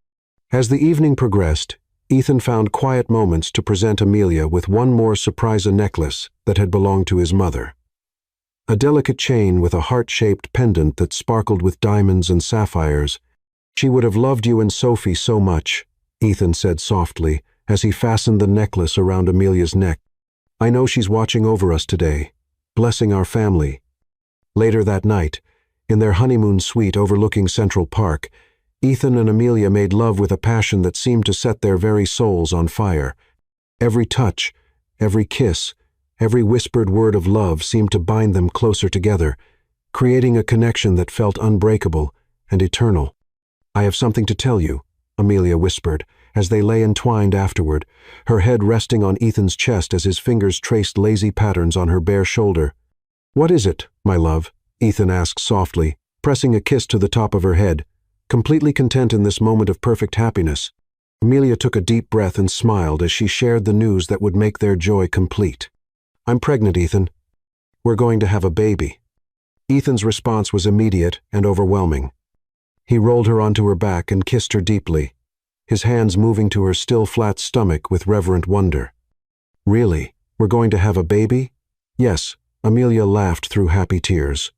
As the evening progressed, Ethan found quiet moments to present Amelia with one more surprise necklace that had belonged to his mother. A delicate chain with a heart-shaped pendant that sparkled with diamonds and sapphires. "She would have loved you and Sophie so much," Ethan said softly as he fastened the necklace around Amelia's neck. "I know she's watching over us today, blessing our family." Later that night, in their honeymoon suite overlooking Central Park, Ethan and Amelia made love with a passion that seemed to set their very souls on fire. Every touch, every kiss, every whispered word of love seemed to bind them closer together, creating a connection that felt unbreakable and eternal. "I have something to tell you," Amelia whispered, as they lay entwined afterward, her head resting on Ethan's chest as his fingers traced lazy patterns on her bare shoulder. "What is it, my love?" Ethan asked softly, pressing a kiss to the top of her head. Completely content in this moment of perfect happiness, Amelia took a deep breath and smiled as she shared the news that would make their joy complete. "I'm pregnant, Ethan. We're going to have a baby." Ethan's response was immediate and overwhelming. He rolled her onto her back and kissed her deeply, his hands moving to her still flat stomach with reverent wonder. "Really? We're going to have a baby?" "Yes," Amelia laughed through happy tears.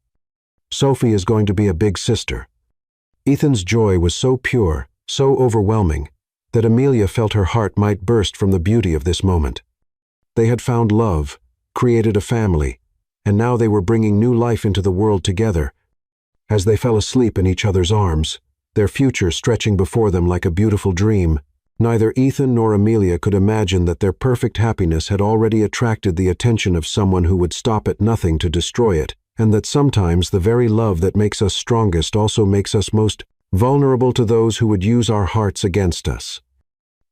"Sophie is going to be a big sister." Ethan's joy was so pure, so overwhelming, that Amelia felt her heart might burst from the beauty of this moment. They had found love, created a family, and now they were bringing new life into the world together. As they fell asleep in each other's arms, their future stretching before them like a beautiful dream, neither Ethan nor Amelia could imagine that their perfect happiness had already attracted the attention of someone who would stop at nothing to destroy it, and that sometimes the very love that makes us strongest also makes us most vulnerable to those who would use our hearts against us.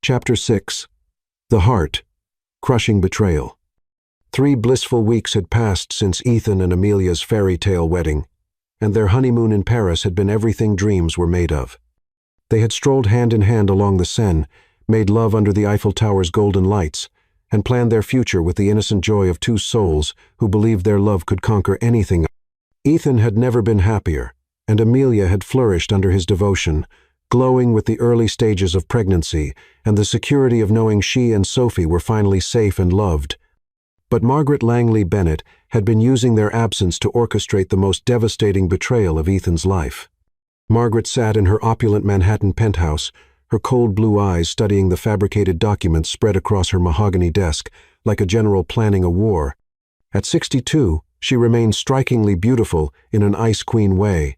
Chapter 6. The Heart. Crushing Betrayal. 3 blissful weeks had passed since Ethan and Amelia's fairy tale wedding, and their honeymoon in Paris had been everything dreams were made of. They had strolled hand in hand along the Seine, made love under the Eiffel Tower's golden lights, and planned their future with the innocent joy of 2 souls who believed their love could conquer anything. Ethan had never been happier, and Amelia had flourished under his devotion, glowing with the early stages of pregnancy and the security of knowing she and Sophie were finally safe and loved. But Margaret Langley Bennett had been using their absence to orchestrate the most devastating betrayal of Ethan's life. Margaret sat in her opulent Manhattan penthouse, her cold blue eyes studying the fabricated documents spread across her mahogany desk, like a general planning a war. At 62, she remained strikingly beautiful in an ice queen way,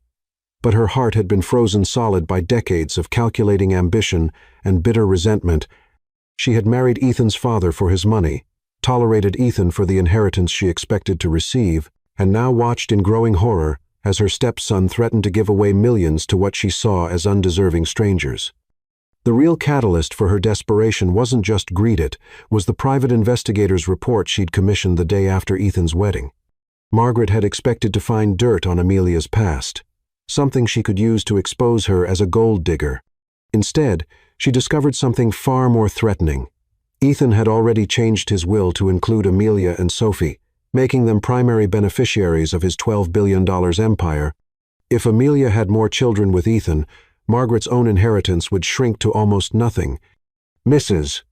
but her heart had been frozen solid by decades of calculating ambition and bitter resentment. She had married Ethan's father for his money, tolerated Ethan for the inheritance she expected to receive, and now watched in growing horror as her stepson threatened to give away millions to what she saw as undeserving strangers. The real catalyst for her desperation wasn't just greed, it was the private investigator's report she'd commissioned the day after Ethan's wedding. Margaret had expected to find dirt on Amelia's past, something she could use to expose her as a gold digger. Instead, she discovered something far more threatening. Ethan had already changed his will to include Amelia and Sophie, making them primary beneficiaries of his $12 billion empire. If Amelia had more children with Ethan, Margaret's own inheritance would shrink to almost nothing. Mrs.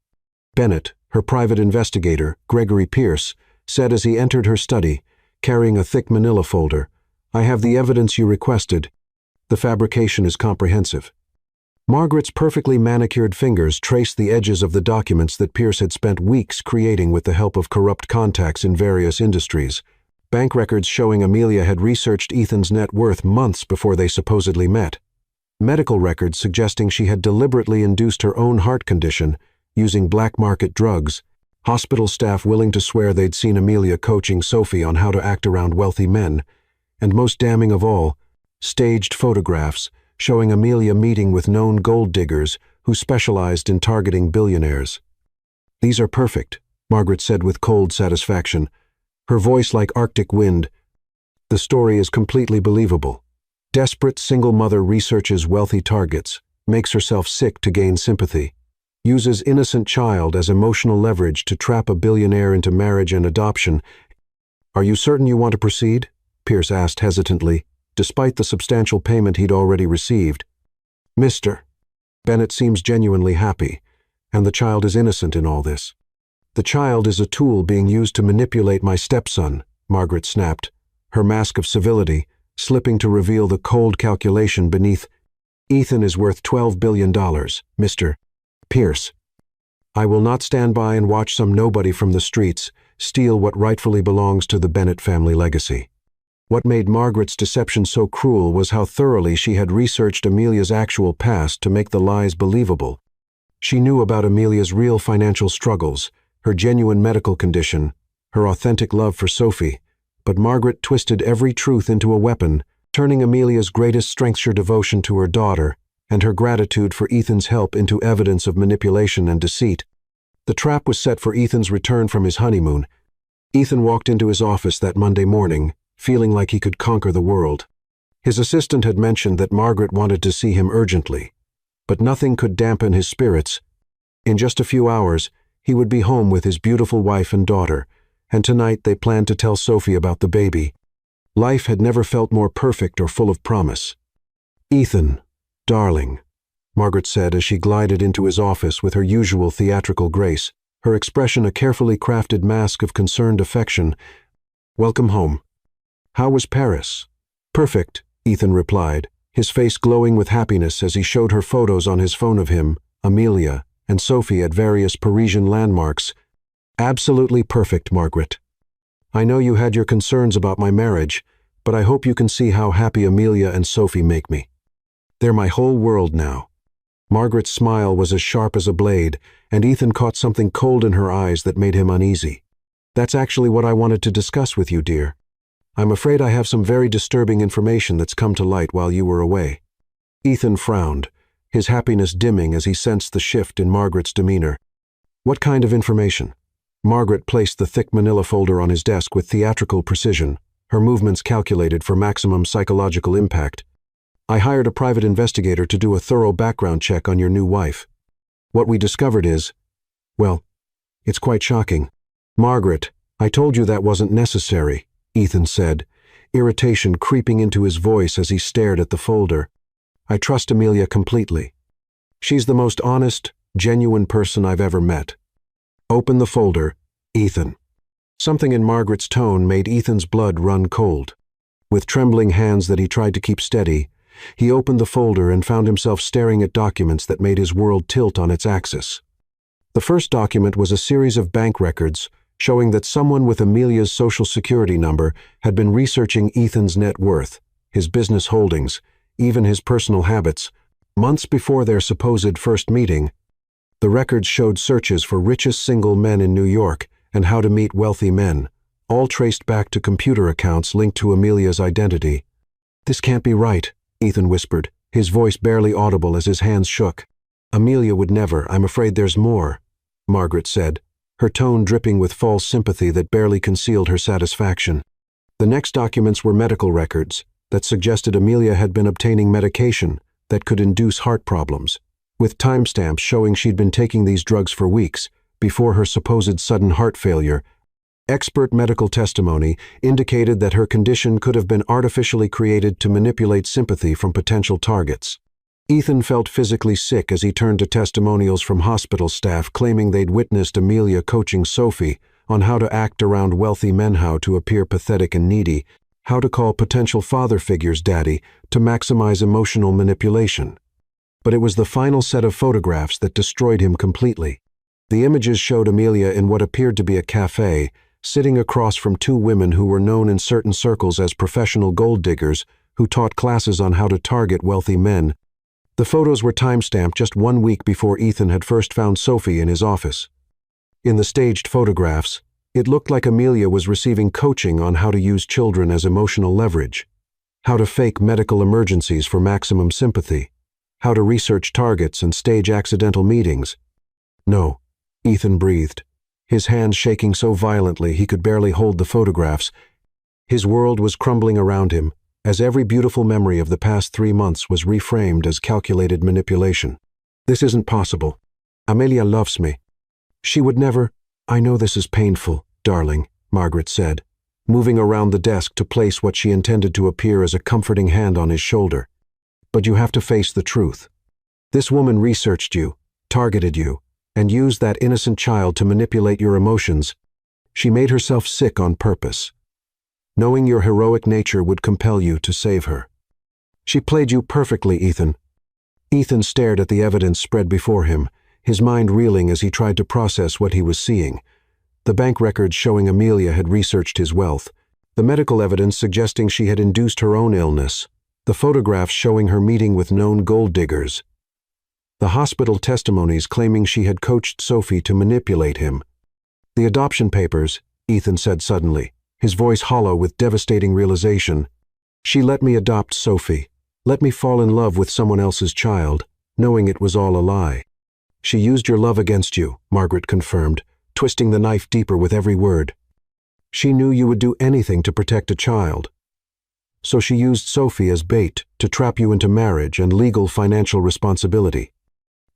Bennett, her private investigator, Gregory Pierce, said as he entered her study, carrying a thick manila folder, "I have the evidence you requested. The fabrication is comprehensive." Margaret's perfectly manicured fingers traced the edges of the documents that Pierce had spent weeks creating with the help of corrupt contacts in various industries. Bank records showing Amelia had researched Ethan's net worth months before they supposedly met. Medical records suggesting she had deliberately induced her own heart condition using black market drugs. Hospital staff willing to swear they'd seen Amelia coaching Sophie on how to act around wealthy men. And most damning of all, staged photographs showing Amelia meeting with known gold diggers who specialized in targeting billionaires. "These are perfect," Margaret said with cold satisfaction, her voice like Arctic wind. "The story is completely believable. Desperate single mother researches wealthy targets, makes herself sick to gain sympathy, uses innocent child as emotional leverage to trap a billionaire into marriage and adoption." "Are you certain you want to proceed?" Pierce asked hesitantly, despite the substantial payment he'd already received. "Mr. Bennett seems genuinely happy, And the child is innocent in all this. The child is a tool being used to manipulate my stepson, Margaret snapped, her mask of civility slipping to reveal the cold calculation beneath. Ethan is worth $12 billion, Mr. Pierce. I will not stand by and watch some nobody from the streets steal what rightfully belongs to the Bennett family legacy. What made Margaret's deception so cruel was how thoroughly she had researched Amelia's actual past to make the lies believable. She knew about Amelia's real financial struggles, her genuine medical condition, her authentic love for Sophie, but Margaret twisted every truth into a weapon, turning Amelia's greatest strength, her devotion to her daughter, and her gratitude for Ethan's help into evidence of manipulation and deceit. The trap was set for Ethan's return from his honeymoon. Ethan walked into his office that Monday morning, feeling like he could conquer the world. His assistant had mentioned that Margaret wanted to see him urgently, but nothing could dampen his spirits. In just a few hours, he would be home with his beautiful wife and daughter, and tonight they planned to tell Sophie about the baby. Life had never felt more perfect or full of promise. "Ethan, darling," Margaret said as she glided into his office with her usual theatrical grace, her expression a carefully crafted mask of concerned affection. "Welcome home. How was Paris?" "Perfect," Ethan replied, his face glowing with happiness as he showed her photos on his phone of him, Amelia, and Sophie at various Parisian landmarks. "Absolutely perfect, Margaret. I know you had your concerns about my marriage, but I hope you can see how happy Amelia and Sophie make me. They're my whole world now." Margaret's smile was as sharp as a blade, and Ethan caught something cold in her eyes that made him uneasy. "That's actually what I wanted to discuss with you, dear. I'm afraid I have some very disturbing information that's come to light while you were away." Ethan frowned, his happiness dimming as he sensed the shift in Margaret's demeanor. "What kind of information?" Margaret placed the thick manila folder on his desk with theatrical precision, her movements calculated for maximum psychological impact. "I hired a private investigator to do a thorough background check on your new wife. What we discovered is, well, it's quite shocking." "Margaret, I told you that wasn't necessary," Ethan said, irritation creeping into his voice as he stared at the folder. "I trust Amelia completely. She's the most honest, genuine person I've ever met." "Open the folder, Ethan." Something in Margaret's tone made Ethan's blood run cold. With trembling hands that he tried to keep steady, he opened the folder and found himself staring at documents that made his world tilt on its axis. The first document was a series of bank records showing that someone with Amelia's social security number had been researching Ethan's net worth, his business holdings, even his personal habits, months before their supposed first meeting. The records showed searches for richest single men in New York and how to meet wealthy men, all traced back to computer accounts linked to Amelia's identity. "This can't be right," Ethan whispered, his voice barely audible as his hands shook. "Amelia would never. I'm afraid there's more," Margaret said, her tone dripping with false sympathy that barely concealed her satisfaction. The next documents were medical records that suggested Amelia had been obtaining medication that could induce heart problems, with timestamps showing she'd been taking these drugs for weeks before her supposed sudden heart failure. Expert medical testimony indicated that her condition could have been artificially created to manipulate sympathy from potential targets. Ethan felt physically sick as he turned to testimonials from hospital staff claiming they'd witnessed Amelia coaching Sophie on how to act around wealthy men, how to appear pathetic and needy, how to call potential father figures daddy to maximize emotional manipulation. But it was the final set of photographs that destroyed him completely. The images showed Amelia in what appeared to be a cafe, sitting across from two women who were known in certain circles as professional gold diggers who taught classes on how to target wealthy men. The photos were timestamped just 1 week before Ethan had first found Sophie in his office. In the staged photographs, it looked like Amelia was receiving coaching on how to use children as emotional leverage, how to fake medical emergencies for maximum sympathy, how to research targets and stage accidental meetings. "No," Ethan breathed, his hands shaking so violently he could barely hold the photographs. His world was crumbling around him, as every beautiful memory of the past 3 months was reframed as calculated manipulation. "This isn't possible. Amelia loves me. She would never—" "I know this is painful, darling," Margaret said, moving around the desk to place what she intended to appear as a comforting hand on his shoulder. "But you have to face the truth. This woman researched you, targeted you, and used that innocent child to manipulate your emotions. She made herself sick on purpose, knowing your heroic nature would compel you to save her. She played you perfectly, Ethan. Ethan stared at the evidence spread before him, his mind reeling as he tried to process what he was seeing. The bank records showing Amelia had researched his wealth, the medical evidence suggesting she had induced her own illness, the photographs showing her meeting with known gold diggers, the hospital testimonies claiming she had coached Sophie to manipulate him. The adoption papers, Ethan said suddenly, his voice hollow with devastating realization. She let me adopt Sophie, let me fall in love with someone else's child, knowing it was all a lie. She used your love against you, Margaret confirmed, twisting the knife deeper with every word. She knew you would do anything to protect a child. So she used Sophie as bait to trap you into marriage and legal financial responsibility.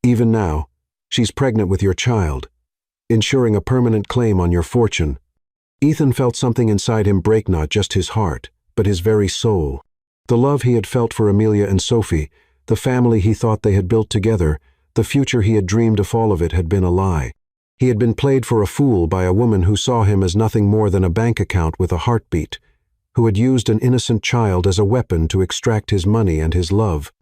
Even now, she's pregnant with your child, ensuring a permanent claim on your fortune. Ethan felt something inside him break not just his heart, but his very soul. The love he had felt for Amelia and Sophie, the family he thought they had built together, the future he had dreamed of, all of it had been a lie. He had been played for a fool by a woman who saw him as nothing more than a bank account with a heartbeat, who had used an innocent child as a weapon to extract his money and his love.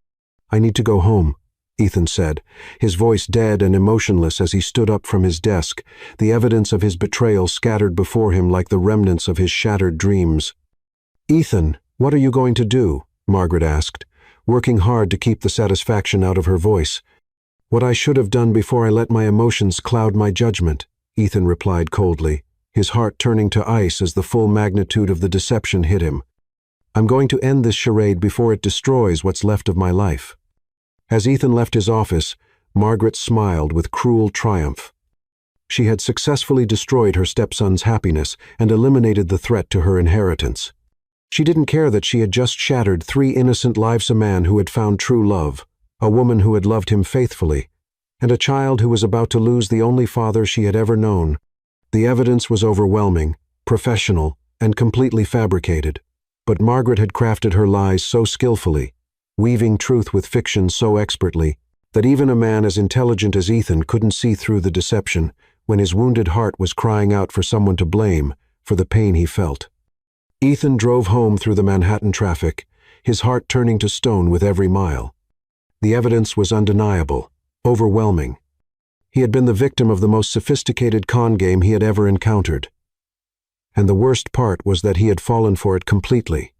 "I need to go home," Ethan said, his voice dead and emotionless as he stood up from his desk, the evidence of his betrayal scattered before him like the remnants of his shattered dreams. "Ethan, what are you going to do?" Margaret asked, working hard to keep the satisfaction out of her voice. "What I should have done before I let my emotions cloud my judgment," Ethan replied coldly, his heart turning to ice as the full magnitude of the deception hit him. "I'm going to end this charade before it destroys what's left of my life." As Ethan left his office, Margaret smiled with cruel triumph. She had successfully destroyed her stepson's happiness and eliminated the threat to her inheritance. She didn't care that she had just shattered 3 innocent lives: a man who had found true love, a woman who had loved him faithfully, and a child who was about to lose the only father she had ever known. The evidence was overwhelming, professional, and completely fabricated, but Margaret had crafted her lies so skillfully, weaving truth with fiction so expertly, that even a man as intelligent as Ethan couldn't see through the deception when his wounded heart was crying out for someone to blame for the pain he felt. Ethan drove home through the Manhattan traffic, his heart turning to stone with every mile. The evidence was undeniable, overwhelming. He had been the victim of the most sophisticated con game he had ever encountered. And the worst part was that he had fallen for it completely.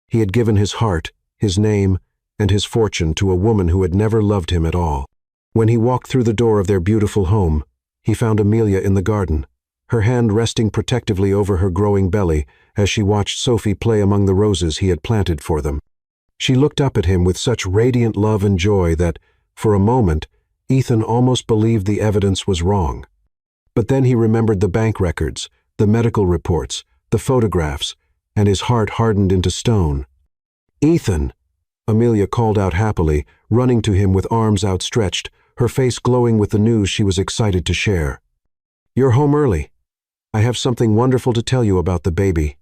He had given his heart, his name, and his fortune to a woman who had never loved him at all. When he walked through the door of their beautiful home, he found Amelia in the garden, her hand resting protectively over her growing belly as she watched Sophie play among the roses he had planted for them. She looked up at him with such radiant love and joy that, for a moment, Ethan almost believed the evidence was wrong. But then he remembered the bank records, the medical reports, the photographs, and his heart hardened into stone. "Ethan!" Amelia called out happily, running to him with arms outstretched, her face glowing with the news she was excited to share. "You're home early. I have something wonderful to tell you about the baby."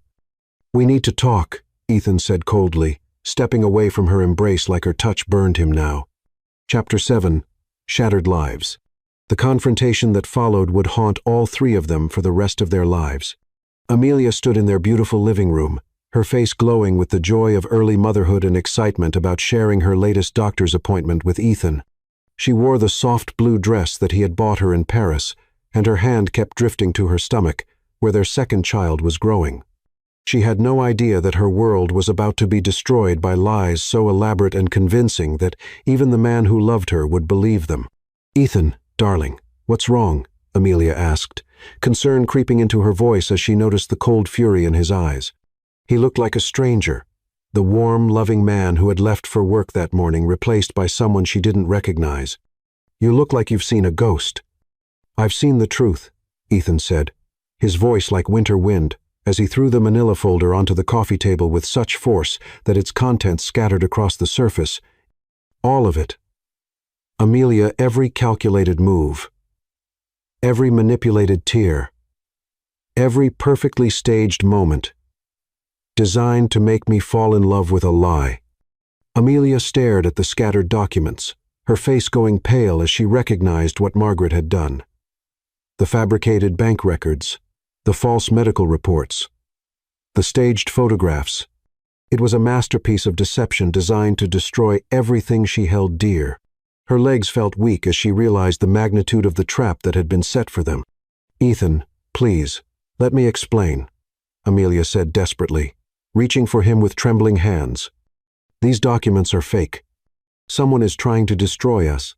"We need to talk," Ethan said coldly, stepping away from her embrace like her touch burned him now. Chapter 7. Shattered Lives. The confrontation that followed would haunt all 3 of them for the rest of their lives. Amelia stood in their beautiful living room, her face glowing with the joy of early motherhood and excitement about sharing her latest doctor's appointment with Ethan. She wore the soft blue dress that he had bought her in Paris, and her hand kept drifting to her stomach, where their second child was growing. She had no idea that her world was about to be destroyed by lies so elaborate and convincing that even the man who loved her would believe them. "Ethan, darling, what's wrong?" Amelia asked, concern creeping into her voice as she noticed the cold fury in his eyes. He looked like a stranger, the warm, loving man who had left for work that morning replaced by someone she didn't recognize. "You look like you've seen a ghost." "I've seen the truth," Ethan said, his voice like winter wind, as he threw the manila folder onto the coffee table with such force that its contents scattered across the surface. "All of it. Amelia, every calculated move, every manipulated tear, every perfectly staged moment, designed to make me fall in love with a lie." Amelia stared at the scattered documents, her face going pale as she recognized what Margaret had done. The fabricated bank records, the false medical reports, the staged photographs. It was a masterpiece of deception designed to destroy everything she held dear. Her legs felt weak as she realized the magnitude of the trap that had been set for them. "Ethan, please, let me explain," Amelia said desperately, reaching for him with trembling hands. "These documents are fake. Someone is trying to destroy us.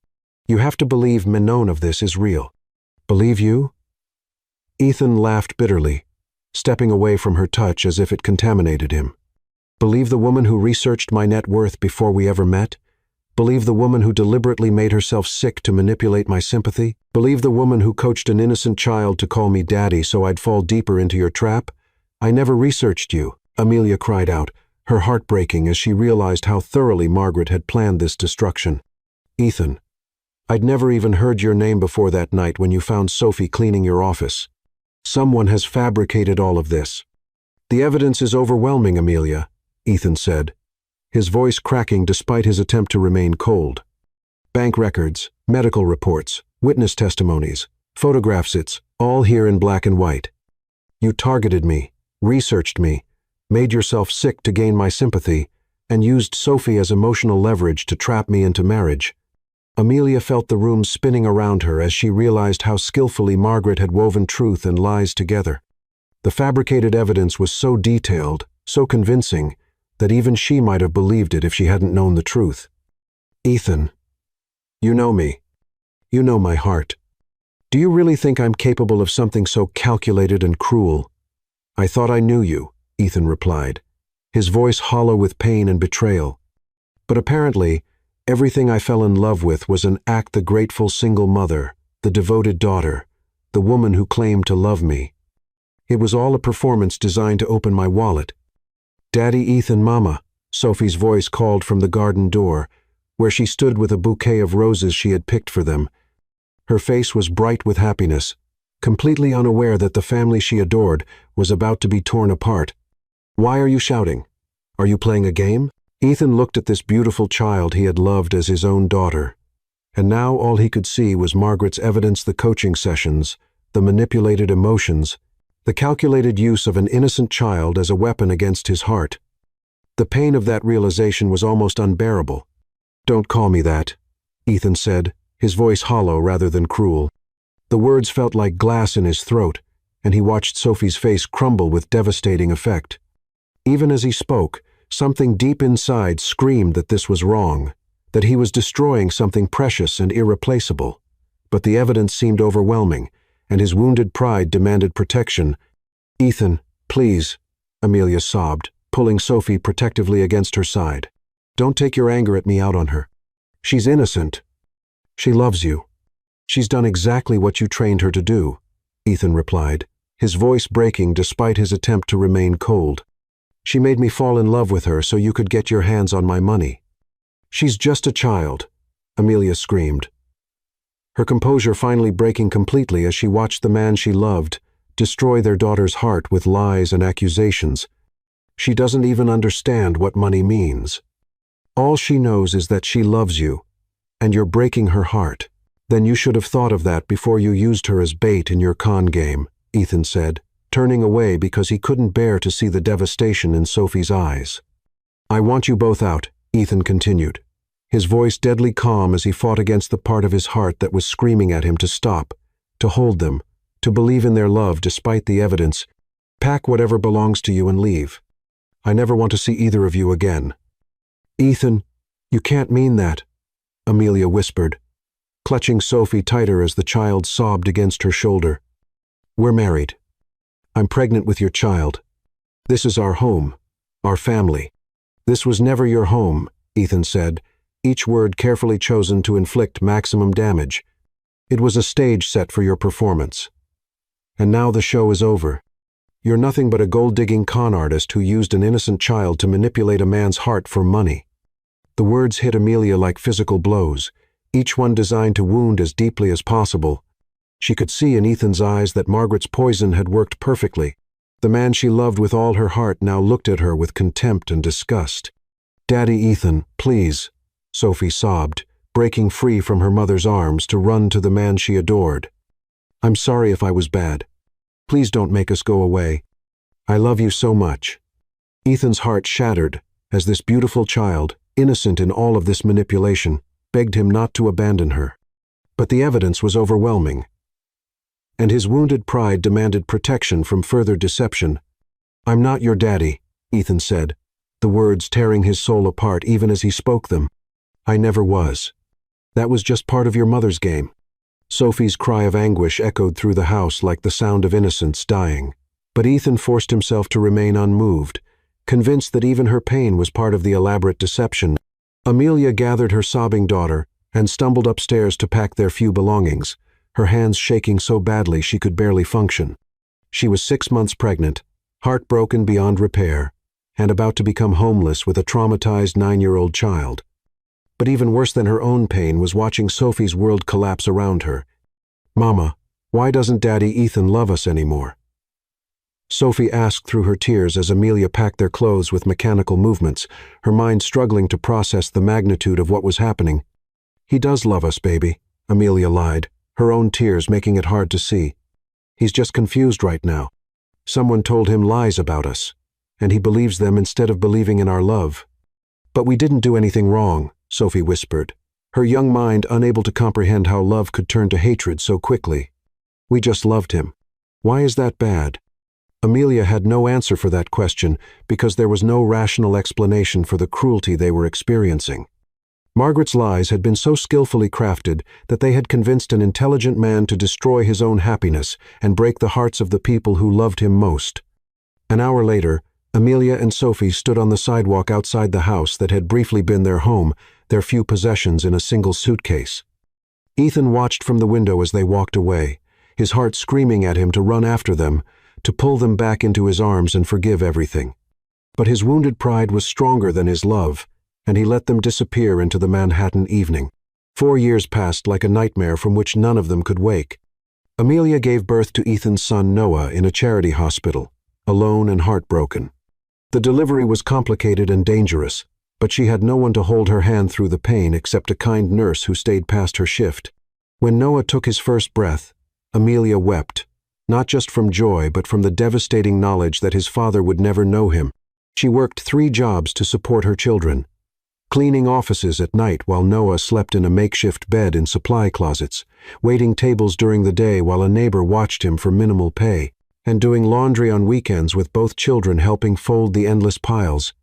You have to believe Menon of this is real." "Believe you?" Ethan laughed bitterly, stepping away from her touch as if it contaminated him. "Believe the woman who researched my net worth before we ever met? Believe the woman who deliberately made herself sick to manipulate my sympathy? Believe the woman who coached an innocent child to call me daddy so I'd fall deeper into your trap? I never researched you," Amelia cried out, her heart breaking as she realized how thoroughly Margaret had planned this destruction. "Ethan, I'd never even heard your name before that night when you found Sophie cleaning your office. Someone has fabricated all of this." "The evidence is overwhelming, Amelia," Ethan said, his voice cracking despite his attempt to remain cold. "Bank records, medical reports, witness testimonies, photographs, it's all here in black and white. You targeted me, researched me, made yourself sick to gain my sympathy, and used Sophie as emotional leverage to trap me into marriage." Amelia felt the room spinning around her as she realized how skillfully Margaret had woven truth and lies together. The fabricated evidence was so detailed, so convincing, that even she might have believed it if she hadn't known the truth. "Ethan, you know me. You know my heart. Do you really think I'm capable of something so calculated and cruel?" "I thought I knew you," Ethan replied, his voice hollow with pain and betrayal. "But apparently, everything I fell in love with was an act the grateful single mother, the devoted daughter, the woman who claimed to love me. It was all a performance designed to open my wallet." "Daddy, Ethan, Mama," Sophie's voice called from the garden door, where she stood with a bouquet of roses she had picked for them. Her face was bright with happiness, completely unaware that the family she adored was about to be torn apart. "Why are you shouting? Are you playing a game?" Ethan looked at this beautiful child he had loved as his own daughter, and now all he could see was Margaret's evidence, the coaching sessions, the manipulated emotions, the calculated use of an innocent child as a weapon against his heart. The pain of that realization was almost unbearable. "Don't call me that," Ethan said, his voice hollow rather than cruel. The words felt like glass in his throat, and he watched Sophie's face crumble with devastating effect. Even as he spoke, something deep inside screamed that this was wrong, that he was destroying something precious and irreplaceable. But the evidence seemed overwhelming, and his wounded pride demanded protection. "Ethan, please," Amelia sobbed, pulling Sophie protectively against her side. "Don't take your anger at me out on her. She's innocent. She loves you. She's done exactly what you trained her to do," Ethan replied, his voice breaking despite his attempt to remain cold. "She made me fall in love with her so you could get your hands on my money." "She's just a child," Amelia screamed, her composure finally breaking completely as she watched the man she loved destroy their daughter's heart with lies and accusations. "She doesn't even understand what money means. All she knows is that she loves you, and you're breaking her heart. Then you should have thought of that before you used her as bait in your con game," Ethan said, turning away because he couldn't bear to see the devastation in Sophie's eyes. "I want you both out," Ethan continued, his voice deadly calm as he fought against the part of his heart that was screaming at him to stop, to hold them, to believe in their love despite the evidence. "Pack whatever belongs to you and leave. I never want to see either of you again." "Ethan, you can't mean that," Amelia whispered, clutching Sophie tighter as the child sobbed against her shoulder. "We're married. I'm pregnant with your child. This is our home, our family." "This was never your home," Ethan said, each word carefully chosen to inflict maximum damage. "It was a stage set for your performance. And now the show is over. You're nothing but a gold-digging con artist who used an innocent child to manipulate a man's heart for money." The words hit Amelia like physical blows, each one designed to wound as deeply as possible. She could see in Ethan's eyes that Margaret's poison had worked perfectly. The man she loved with all her heart now looked at her with contempt and disgust. "Daddy, Ethan, please," Sophie sobbed, breaking free from her mother's arms to run to the man she adored. "I'm sorry if I was bad. Please don't make us go away. I love you so much." Ethan's heart shattered as this beautiful child, innocent in all of this manipulation, begged him not to abandon her. But the evidence was overwhelming, and his wounded pride demanded protection from further deception. "I'm not your daddy," Ethan said, the words tearing his soul apart even as he spoke them. "I never was. That was just part of your mother's game." Sophie's cry of anguish echoed through the house like the sound of innocence dying. But Ethan forced himself to remain unmoved, convinced that even her pain was part of the elaborate deception. Amelia gathered her sobbing daughter and stumbled upstairs to pack their few belongings, her hands shaking so badly she could barely function. She was 6 months pregnant, heartbroken beyond repair, and about to become homeless with a traumatized 9-year-old child. But even worse than her own pain was watching Sophie's world collapse around her. "Mama, why doesn't Daddy Ethan love us anymore?" Sophie asked through her tears as Amelia packed their clothes with mechanical movements, her mind struggling to process the magnitude of what was happening. "He does love us, baby," Amelia lied, her own tears making it hard to see. "He's just confused right now. Someone told him lies about us, and he believes them instead of believing in our love." "But we didn't do anything wrong," Sophie whispered, her young mind unable to comprehend how love could turn to hatred so quickly. "We just loved him. Why is that bad?" Amelia had no answer for that question because there was no rational explanation for the cruelty they were experiencing. Margaret's lies had been so skillfully crafted that they had convinced an intelligent man to destroy his own happiness and break the hearts of the people who loved him most. An hour later, Amelia and Sophie stood on the sidewalk outside the house that had briefly been their home, their few possessions in a single suitcase. Ethan watched from the window as they walked away, his heart screaming at him to run after them, to pull them back into his arms and forgive everything. But his wounded pride was stronger than his love, and he let them disappear into the Manhattan evening. 4 years passed like a nightmare from which none of them could wake. Amelia gave birth to Ethan's son Noah in a charity hospital, alone and heartbroken. The delivery was complicated and dangerous, but she had no one to hold her hand through the pain except a kind nurse who stayed past her shift. When Noah took his first breath, Amelia wept, not just from joy but from the devastating knowledge that his father would never know him. She worked 3 jobs to support her children, cleaning offices at night while Noah slept in a makeshift bed in supply closets, waiting tables during the day while a neighbor watched him for minimal pay, and doing laundry on weekends with both children helping fold the endless piles.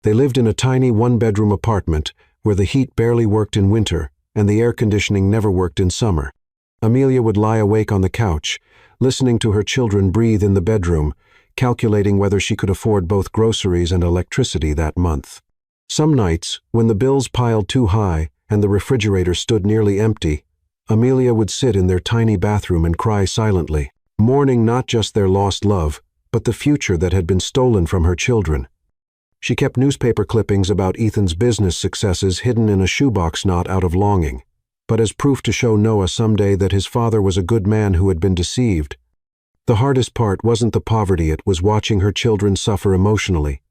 They lived in a tiny 1-bedroom apartment where the heat barely worked in winter and the air conditioning never worked in summer. Amelia would lie awake on the couch, listening to her children breathe in the bedroom, calculating whether she could afford both groceries and electricity that month. Some nights, when the bills piled too high and the refrigerator stood nearly empty, Amelia would sit in their tiny bathroom and cry silently, mourning not just their lost love, but the future that had been stolen from her children. She kept newspaper clippings about Ethan's business successes hidden in a shoebox knot out of longing, but as proof to show Noah someday that his father was a good man who had been deceived. The hardest part wasn't the poverty, it was watching her children suffer emotionally.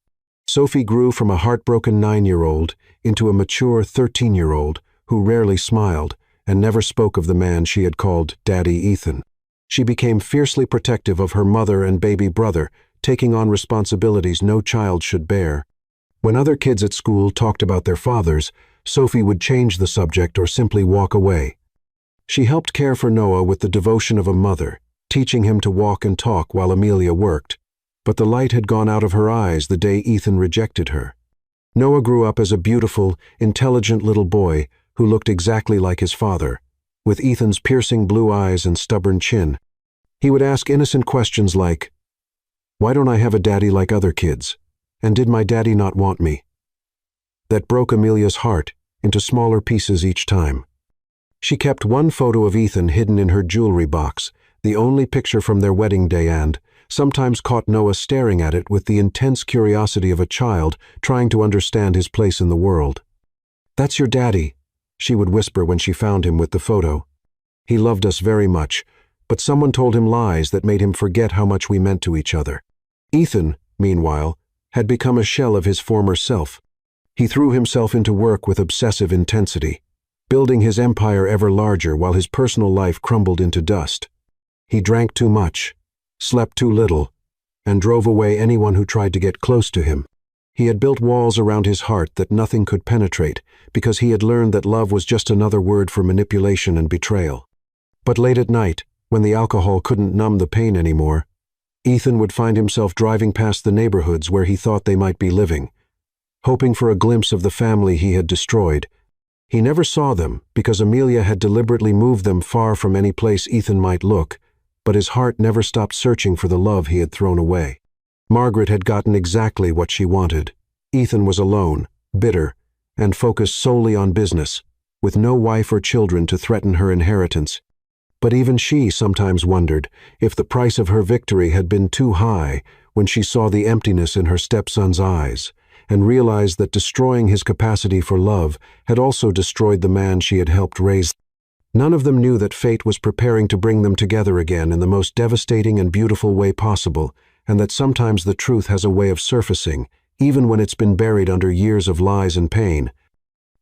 Sophie grew from a heartbroken 9-year-old into a mature 13-year-old who rarely smiled and never spoke of the man she had called Daddy Ethan. She became fiercely protective of her mother and baby brother, taking on responsibilities no child should bear. When other kids at school talked about their fathers, Sophie would change the subject or simply walk away. She helped care for Noah with the devotion of a mother, teaching him to walk and talk while Amelia worked. But the light had gone out of her eyes the day Ethan rejected her. Noah grew up as a beautiful, intelligent little boy who looked exactly like his father, with Ethan's piercing blue eyes and stubborn chin. He would ask innocent questions like, "Why don't I have a daddy like other kids? And did my daddy not want me?" That broke Amelia's heart into smaller pieces each time. She kept one photo of Ethan hidden in her jewelry box, the only picture from their wedding day, and sometimes caught Noah staring at it with the intense curiosity of a child trying to understand his place in the world. "That's your daddy," she would whisper when she found him with the photo. "He loved us very much, but someone told him lies that made him forget how much we meant to each other." Ethan, meanwhile, had become a shell of his former self. He threw himself into work with obsessive intensity, building his empire ever larger while his personal life crumbled into dust. He drank too much, slept too little, and drove away anyone who tried to get close to him. He had built walls around his heart that nothing could penetrate, because he had learned that love was just another word for manipulation and betrayal. But late at night, when the alcohol couldn't numb the pain anymore, Ethan would find himself driving past the neighborhoods where he thought they might be living, hoping for a glimpse of the family he had destroyed. He never saw them because Amelia had deliberately moved them far from any place Ethan might look, but his heart never stopped searching for the love he had thrown away. Margaret had gotten exactly what she wanted. Ethan was alone, bitter, and focused solely on business, with no wife or children to threaten her inheritance. But even she sometimes wondered if the price of her victory had been too high when she saw the emptiness in her stepson's eyes, and realized that destroying his capacity for love had also destroyed the man she had helped raise. None of them knew that fate was preparing to bring them together again in the most devastating and beautiful way possible, and that sometimes the truth has a way of surfacing, even when it's been buried under years of lies and pain.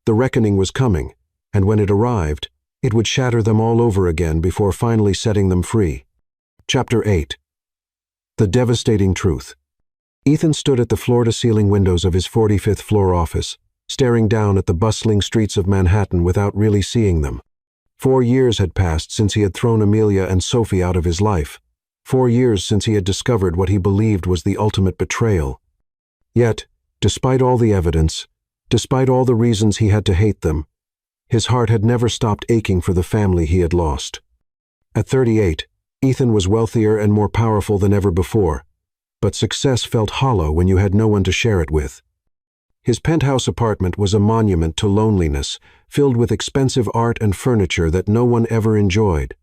The reckoning was coming, and when it arrived, it would shatter them all over again before finally setting them free. Chapter 8. The Devastating Truth. Ethan stood at the floor-to-ceiling windows of his 45th floor office, staring down at the bustling streets of Manhattan without really seeing them. 4 years had passed since he had thrown Amelia and Sophie out of his life. 4 years since he had discovered what he believed was the ultimate betrayal. Yet, despite all the evidence, despite all the reasons he had to hate them, his heart had never stopped aching for the family he had lost. At 38, Ethan was wealthier and more powerful than ever before, but success felt hollow when you had no one to share it with. His penthouse apartment was a monument to loneliness, filled with expensive art and furniture that no one ever enjoyed.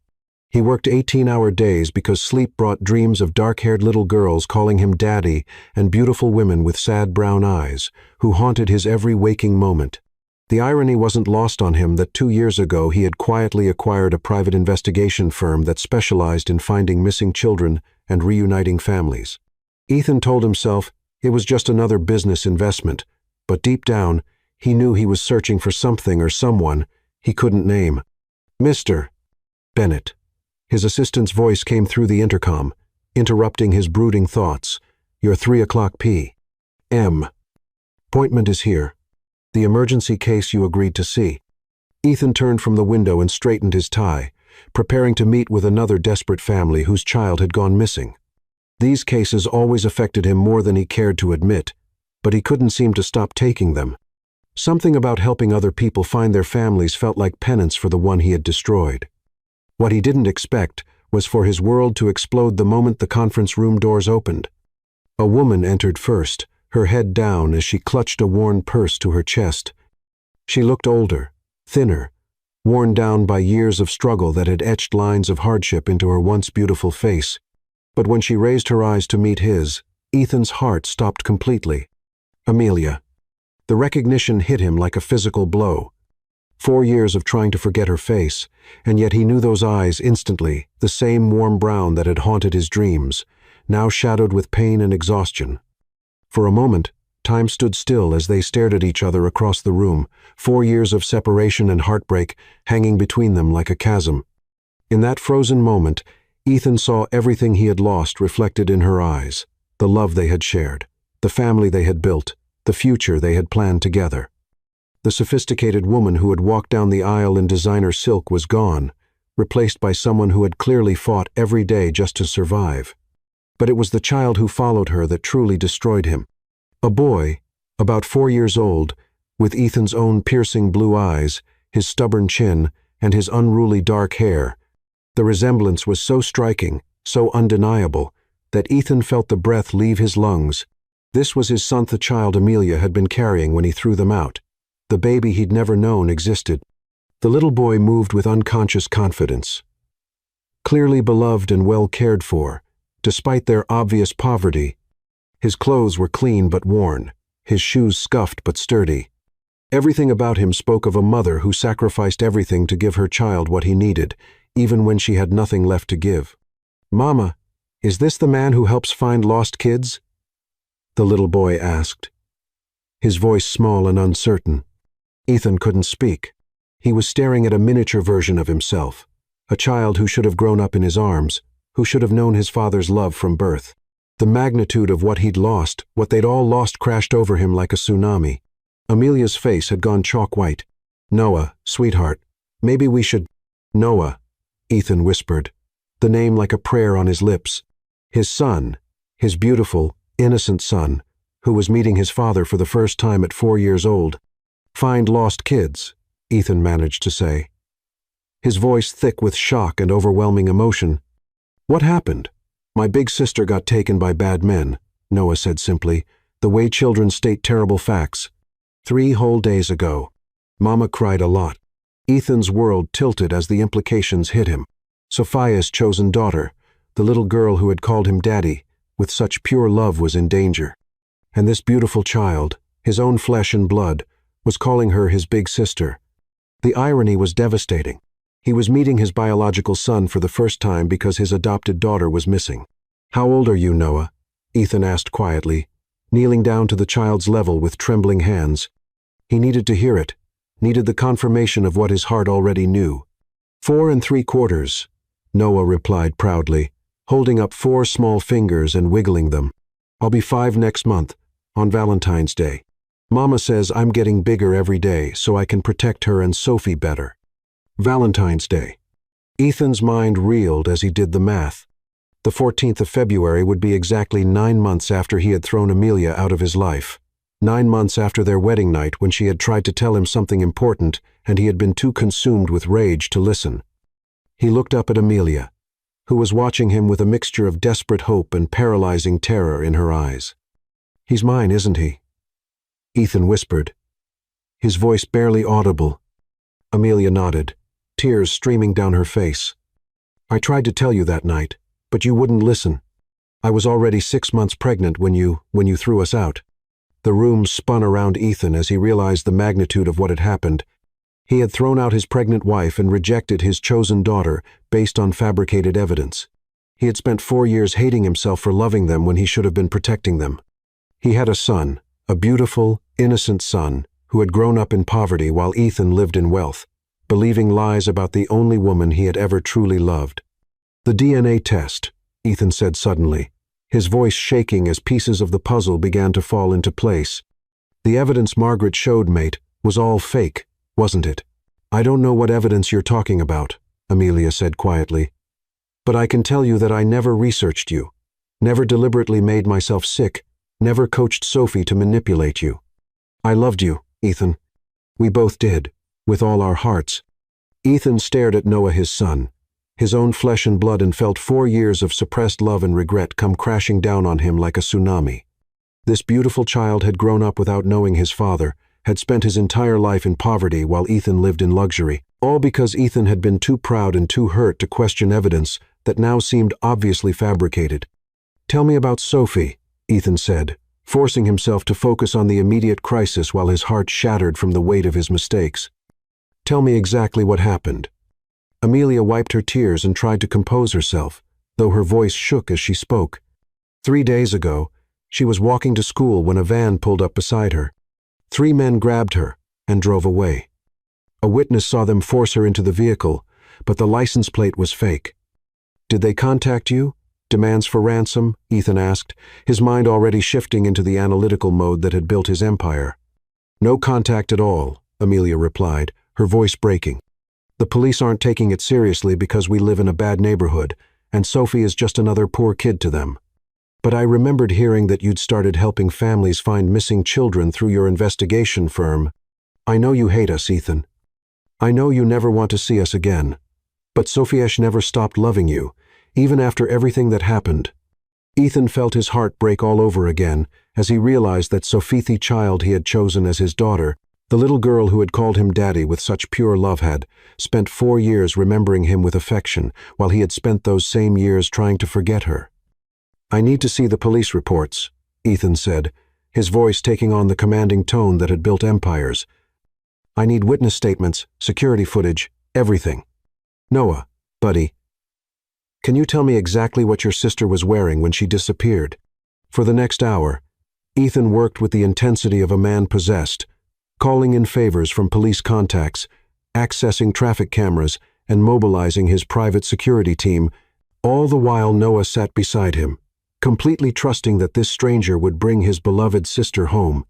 He worked 18-hour days because sleep brought dreams of dark-haired little girls calling him daddy and beautiful women with sad brown eyes, who haunted his every waking moment. The irony wasn't lost on him that 2 years ago he had quietly acquired a private investigation firm that specialized in finding missing children and reuniting families. Ethan told himself it was just another business investment, but deep down, he knew he was searching for something or someone he couldn't name. Mr. Bennett. His assistant's voice came through the intercom, interrupting his brooding thoughts. Your 3:00 p.m. appointment is here. The emergency case you agreed to see. Ethan turned from the window and straightened his tie, preparing to meet with another desperate family whose child had gone missing. These cases always affected him more than he cared to admit, but he couldn't seem to stop taking them. Something about helping other people find their families felt like penance for the one he had destroyed. What he didn't expect was for his world to explode the moment the conference room doors opened. A woman entered first, her head down as she clutched a worn purse to her chest. She looked older, thinner, worn down by years of struggle that had etched lines of hardship into her once beautiful face. But when she raised her eyes to meet his, Ethan's heart stopped completely. Amelia. The recognition hit him like a physical blow. 4 years of trying to forget her face, and yet he knew those eyes instantly, the same warm brown that had haunted his dreams, now shadowed with pain and exhaustion. For a moment, time stood still as they stared at each other across the room, 4 years of separation and heartbreak hanging between them like a chasm. In that frozen moment, Ethan saw everything he had lost reflected in her eyes, the love they had shared, the family they had built, the future they had planned together. The sophisticated woman who had walked down the aisle in designer silk was gone, replaced by someone who had clearly fought every day just to survive. But it was the child who followed her that truly destroyed him. A boy, about 4 years old, with Ethan's own piercing blue eyes, his stubborn chin, and his unruly dark hair. The resemblance was so striking, so undeniable, that Ethan felt the breath leave his lungs. This was his son, the child Amelia had been carrying when he threw them out. The baby he'd never known existed. The little boy moved with unconscious confidence. Clearly beloved and well cared for, despite their obvious poverty. His clothes were clean but worn, his shoes scuffed but sturdy. Everything about him spoke of a mother who sacrificed everything to give her child what he needed, even when she had nothing left to give. "Mama, is this the man who helps find lost kids?" the little boy asked, his voice small and uncertain. Ethan couldn't speak. He was staring at a miniature version of himself, a child who should have grown up in his arms, who should have known his father's love from birth. The magnitude of what he'd lost, what they'd all lost, crashed over him like a tsunami. Amelia's face had gone chalk white. "Noah, sweetheart, maybe we should—" "Noah," Ethan whispered, the name like a prayer on his lips. His son, his beautiful, innocent son, who was meeting his father for the first time at 4 years old. "Find lost kids," Ethan managed to say, his voice thick with shock and overwhelming emotion. "What happened?" "My big sister got taken by bad men," Noah said simply, the way children state terrible facts. 3 whole days ago. Mama cried a lot. Ethan's world tilted as the implications hit him. Sophia's chosen daughter, the little girl who had called him daddy, with such pure love, was in danger. And this beautiful child, his own flesh and blood, was calling her his big sister. The irony was devastating. He was meeting his biological son for the first time because his adopted daughter was missing. "How old are you, Noah?" Ethan asked quietly, kneeling down to the child's level with trembling hands. He needed to hear it, needed the confirmation of what his heart already knew. 4 3/4, Noah replied proudly, holding up 4 small fingers and wiggling them. "I'll be 5 next month, on Valentine's Day. Mama says I'm getting bigger every day so I can protect her and Sophie better." Valentine's Day. Ethan's mind reeled as he did the math. The 14th of February would be exactly 9 months after he had thrown Amelia out of his life. 9 months after their wedding night, when she had tried to tell him something important and he had been too consumed with rage to listen. He looked up at Amelia, who was watching him with a mixture of desperate hope and paralyzing terror in her eyes. "He's mine, isn't he?" Ethan whispered, his voice barely audible. Amelia nodded, tears streaming down her face. "I tried to tell you that night, but you wouldn't listen. I was already 6 months pregnant when you threw us out." The room spun around Ethan as he realized the magnitude of what had happened. He had thrown out his pregnant wife and rejected his chosen daughter based on fabricated evidence. He had spent 4 years hating himself for loving them when he should have been protecting them. He had a son, a beautiful, innocent son, who had grown up in poverty while Ethan lived in wealth, believing lies about the only woman he had ever truly loved. "The DNA test," Ethan said suddenly, his voice shaking as pieces of the puzzle began to fall into place. "The evidence Margaret showed, mate, was all fake, wasn't it?" "I don't know what evidence you're talking about," Amelia said quietly. "But I can tell you that I never researched you, never deliberately made myself sick, never coached Sophie to manipulate you. I loved you, Ethan. We both did, with all our hearts." Ethan stared at Noah, his son, his own flesh and blood, and felt 4 years of suppressed love and regret come crashing down on him like a tsunami. This beautiful child had grown up without knowing his father, had spent his entire life in poverty while Ethan lived in luxury, all because Ethan had been too proud and too hurt to question evidence that now seemed obviously fabricated. "Tell me about Sophie," Ethan said, forcing himself to focus on the immediate crisis while his heart shattered from the weight of his mistakes. "Tell me exactly what happened." Amelia wiped her tears and tried to compose herself, though her voice shook as she spoke. 3 days ago, she was walking to school when a van pulled up beside her. 3 men grabbed her and drove away. A witness saw them force her into the vehicle, but the license plate was fake. "Did they contact you? Demands for ransom?" Ethan asked, his mind already shifting into the analytical mode that had built his empire. "No contact at all," Amelia replied, her voice breaking. "The police aren't taking it seriously because we live in a bad neighborhood, and Sophie is just another poor kid to them. But I remembered hearing that you'd started helping families find missing children through your investigation firm. I know you hate us, Ethan. I know you never want to see us again. But Sophiesh never stopped loving you, even after everything that happened." Ethan felt his heart break all over again as he realized that Sophie, child he had chosen as his daughter, the little girl who had called him daddy with such pure love, had spent 4 years remembering him with affection, while he had spent those same years trying to forget her. "I need to see the police reports," Ethan said, his voice taking on the commanding tone that had built empires. "I need witness statements, security footage, everything. Noah, buddy, can you tell me exactly what your sister was wearing when she disappeared?" For the next hour, Ethan worked with the intensity of a man possessed, calling in favors from police contacts, accessing traffic cameras and mobilizing his private security team. All the while Noah sat beside him, completely trusting that this stranger would bring his beloved sister home.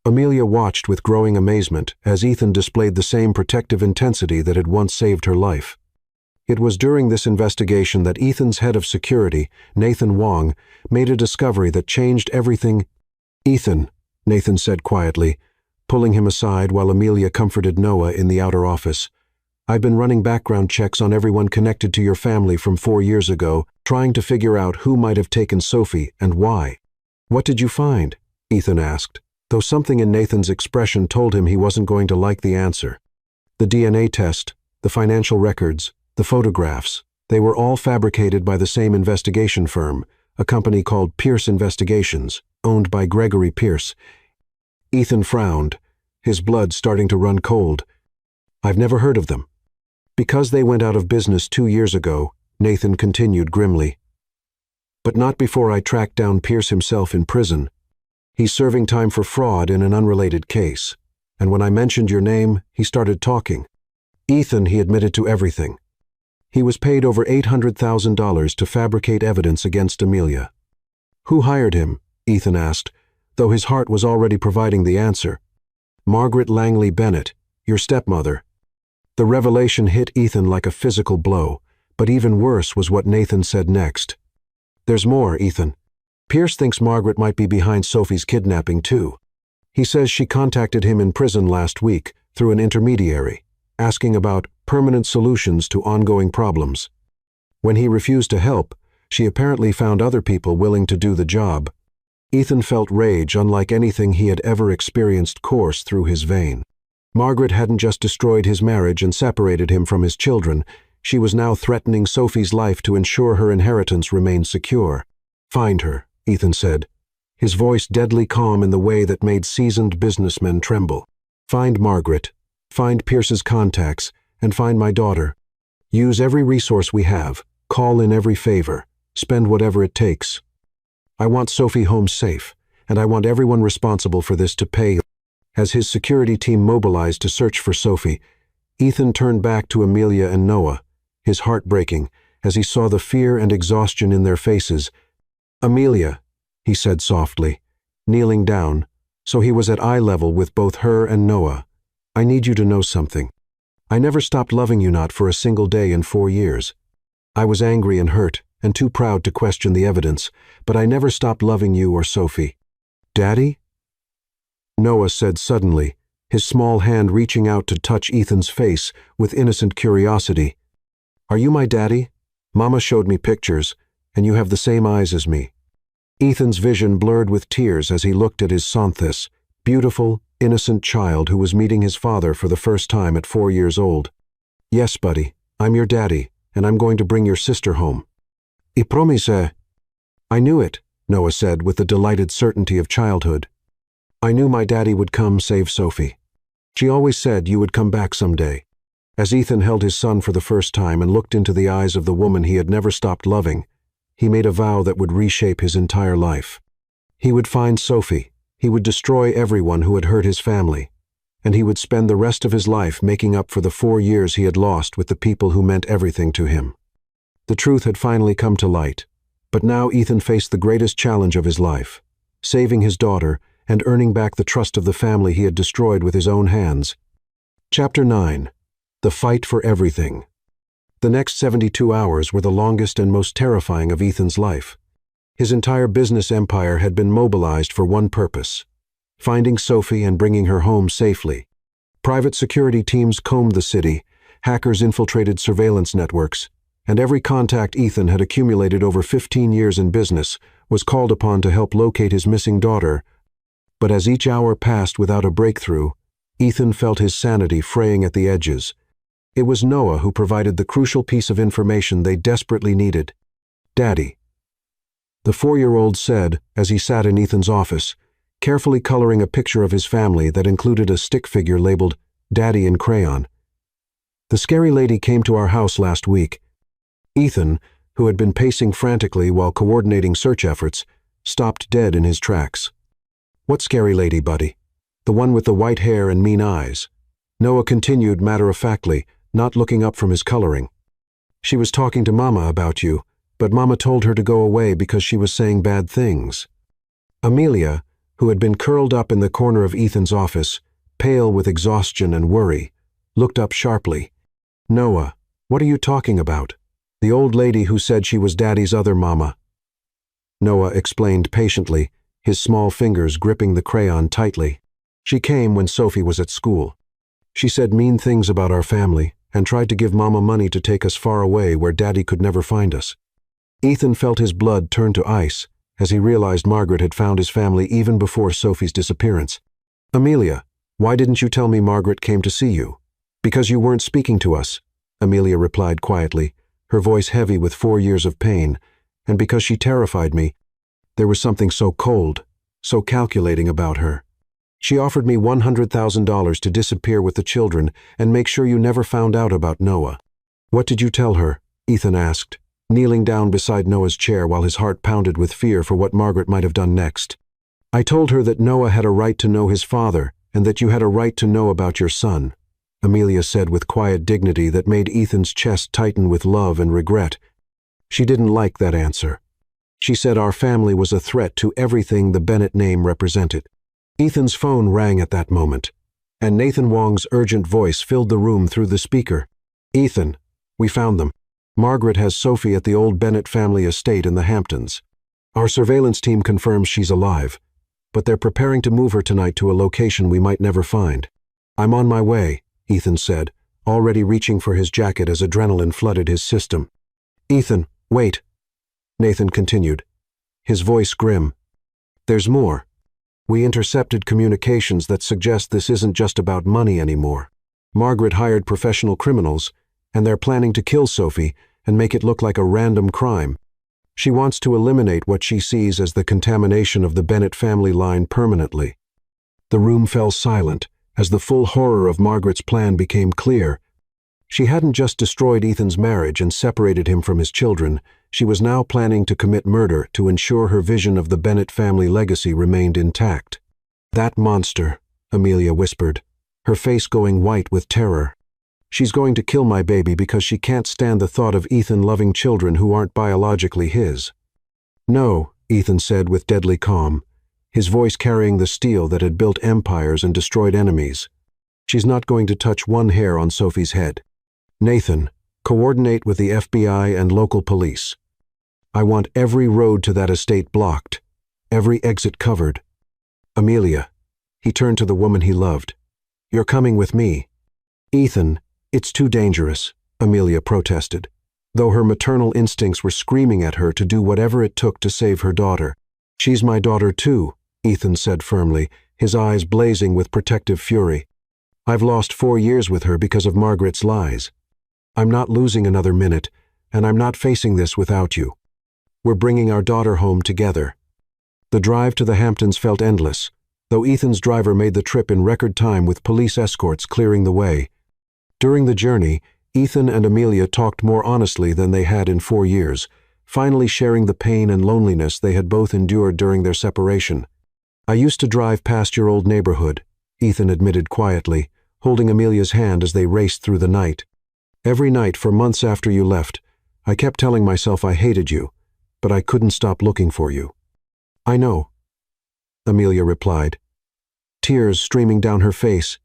Amelia watched with growing amazement as Ethan displayed the same protective intensity that had once saved her life. It was during this investigation that Ethan's head of security, Nathan Wong, made a discovery that changed everything. "Ethan," Nathan said quietly, pulling him aside while Amelia comforted Noah in the outer office. "I've been running background checks on everyone connected to your family from 4 years ago, trying to figure out who might have taken Sophie and why." "What did you find?" Ethan asked, though something in Nathan's expression told him he wasn't going to like the answer. "The DNA test, the financial records, the photographs, they were all fabricated by the same investigation firm, a company called Pierce Investigations, owned by Gregory Pierce." Ethan frowned, his blood starting to run cold. "I've never heard of them." "Because they went out of business 2 years ago," Nathan continued grimly. "But not before I tracked down Pierce himself in prison. He's serving time for fraud in an unrelated case. And when I mentioned your name, he started talking. Ethan, he admitted to everything. He was paid over $800,000 to fabricate evidence against Amelia." "Who hired him?" Ethan asked, though his heart was already providing the answer. "Margaret Langley Bennett, your stepmother." The revelation hit Ethan like a physical blow, but even worse was what Nathan said next. "There's more, Ethan. Pierce thinks Margaret might be behind Sophie's kidnapping too. He says she contacted him in prison last week through an intermediary, asking about permanent solutions to ongoing problems. When he refused to help, she apparently found other people willing to do the job." Ethan felt rage unlike anything he had ever experienced course through his vein. Margaret hadn't just destroyed his marriage and separated him from his children, she was now threatening Sophie's life to ensure her inheritance remained secure. "Find her," Ethan said, his voice deadly calm in the way that made seasoned businessmen tremble. "Find Margaret, find Pierce's contacts, and find my daughter. Use every resource we have, call in every favor, spend whatever it takes. I want Sophie home safe, and I want everyone responsible for this to pay." As his security team mobilized to search for Sophie, Ethan turned back to Amelia and Noah, his heart breaking as he saw the fear and exhaustion in their faces. "Amelia," he said softly, kneeling down, so he was at eye level with both her and Noah, "I need you to know something. I never stopped loving you not for a single day in 4 years. I was angry and hurt, and too proud to question the evidence, but I never stopped loving you or Sophie." "Daddy?" Noah said suddenly, his small hand reaching out to touch Ethan's face with innocent curiosity. "Are you my daddy? Mama showed me pictures, and you have the same eyes as me." Ethan's vision blurred with tears as he looked at his Santhis, beautiful, innocent child who was meeting his father for the first time at 4 years old. "Yes, buddy, I'm your daddy, and I'm going to bring your sister home." "I promise." "I knew it," Noah said with the delighted certainty of childhood. "I knew my daddy would come save Sophie. She always said you would come back someday." As Ethan held his son for the first time and looked into the eyes of the woman he had never stopped loving, he made a vow that would reshape his entire life. He would find Sophie, he would destroy everyone who had hurt his family, and he would spend the rest of his life making up for the 4 years he had lost with the people who meant everything to him. The truth had finally come to light, but now Ethan faced the greatest challenge of his life, saving his daughter and earning back the trust of the family he had destroyed with his own hands. Chapter 9. The Fight for Everything. The next 72 hours were the longest and most terrifying of Ethan's life. His entire business empire had been mobilized for one purpose: finding Sophie and bringing her home safely. Private security teams combed the city, hackers infiltrated surveillance networks, and every contact Ethan had accumulated over 15 years in business was called upon to help locate his missing daughter. But as each hour passed without a breakthrough, Ethan felt his sanity fraying at the edges. It was Noah who provided the crucial piece of information they desperately needed. "Daddy," the 4-year-old said as he sat in Ethan's office, carefully coloring a picture of his family that included a stick figure labeled "Daddy" in crayon. "The scary lady came to our house last week." Ethan, who had been pacing frantically while coordinating search efforts, stopped dead in his tracks. "What scary lady, buddy?" "The one with the white hair and mean eyes." Noah continued matter-of-factly, not looking up from his coloring. She was talking to Mama about you, but Mama told her to go away because she was saying bad things. Amelia, who had been curled up in the corner of Ethan's office, pale with exhaustion and worry, looked up sharply. Noah, what are you talking about? The old lady who said she was Daddy's other mama. Noah explained patiently, his small fingers gripping the crayon tightly. She came when Sophie was at school. She said mean things about our family and tried to give Mama money to take us far away where Daddy could never find us. Ethan felt his blood turn to ice as he realized Margaret had found his family even before Sophie's disappearance. Amelia, why didn't you tell me Margaret came to see you? Because you weren't speaking to us, Amelia replied quietly, her voice heavy with 4 years of pain, and because she terrified me. There was something so cold, so calculating about her. She offered me $100,000 to disappear with the children and make sure you never found out about Noah. What did you tell her? Ethan asked, kneeling down beside Noah's chair while his heart pounded with fear for what Margaret might have done next. I told her that Noah had a right to know his father and that you had a right to know about your son, Amelia said with quiet dignity that made Ethan's chest tighten with love and regret. She didn't like that answer. She said our family was a threat to everything the Bennett name represented. Ethan's phone rang at that moment, and Nathan Wong's urgent voice filled the room through the speaker. Ethan, we found them. Margaret has Sophie at the old Bennett family estate in the Hamptons. Our surveillance team confirms she's alive, but they're preparing to move her tonight to a location we might never find. I'm on my way, Ethan said, already reaching for his jacket as adrenaline flooded his system. Ethan, wait, Nathan continued, his voice grim. There's more. We intercepted communications that suggest this isn't just about money anymore. Margaret hired professional criminals, and they're planning to kill Sophie and make it look like a random crime. She wants to eliminate what she sees as the contamination of the Bennett family line permanently. The room fell silent as the full horror of Margaret's plan became clear. She hadn't just destroyed Ethan's marriage and separated him from his children. She was now planning to commit murder to ensure her vision of the Bennett family legacy remained intact. That monster, Amelia whispered, her face going white with terror. She's going to kill my baby because she can't stand the thought of Ethan loving children who aren't biologically his. No, Ethan said with deadly calm, his voice carrying the steel that had built empires and destroyed enemies. She's not going to touch one hair on Sophie's head. Nathan, coordinate with the FBI and local police. I want every road to that estate blocked, every exit covered. Amelia, he turned to the woman he loved. You're coming with me. Ethan, it's too dangerous, Amelia protested, though her maternal instincts were screaming at her to do whatever it took to save her daughter. She's my daughter too, Ethan said firmly, his eyes blazing with protective fury. I've lost 4 years with her because of Margaret's lies. I'm not losing another minute, and I'm not facing this without you. We're bringing our daughter home together. The drive to the Hamptons felt endless, though Ethan's driver made the trip in record time with police escorts clearing the way. During the journey, Ethan and Amelia talked more honestly than they had in 4 years, finally sharing the pain and loneliness they had both endured during their separation. I used to drive past your old neighborhood, Ethan admitted quietly, holding Amelia's hand as they raced through the night. Every night for months after you left, I kept telling myself I hated you, but I couldn't stop looking for you. I know, Amelia replied, tears streaming down her face.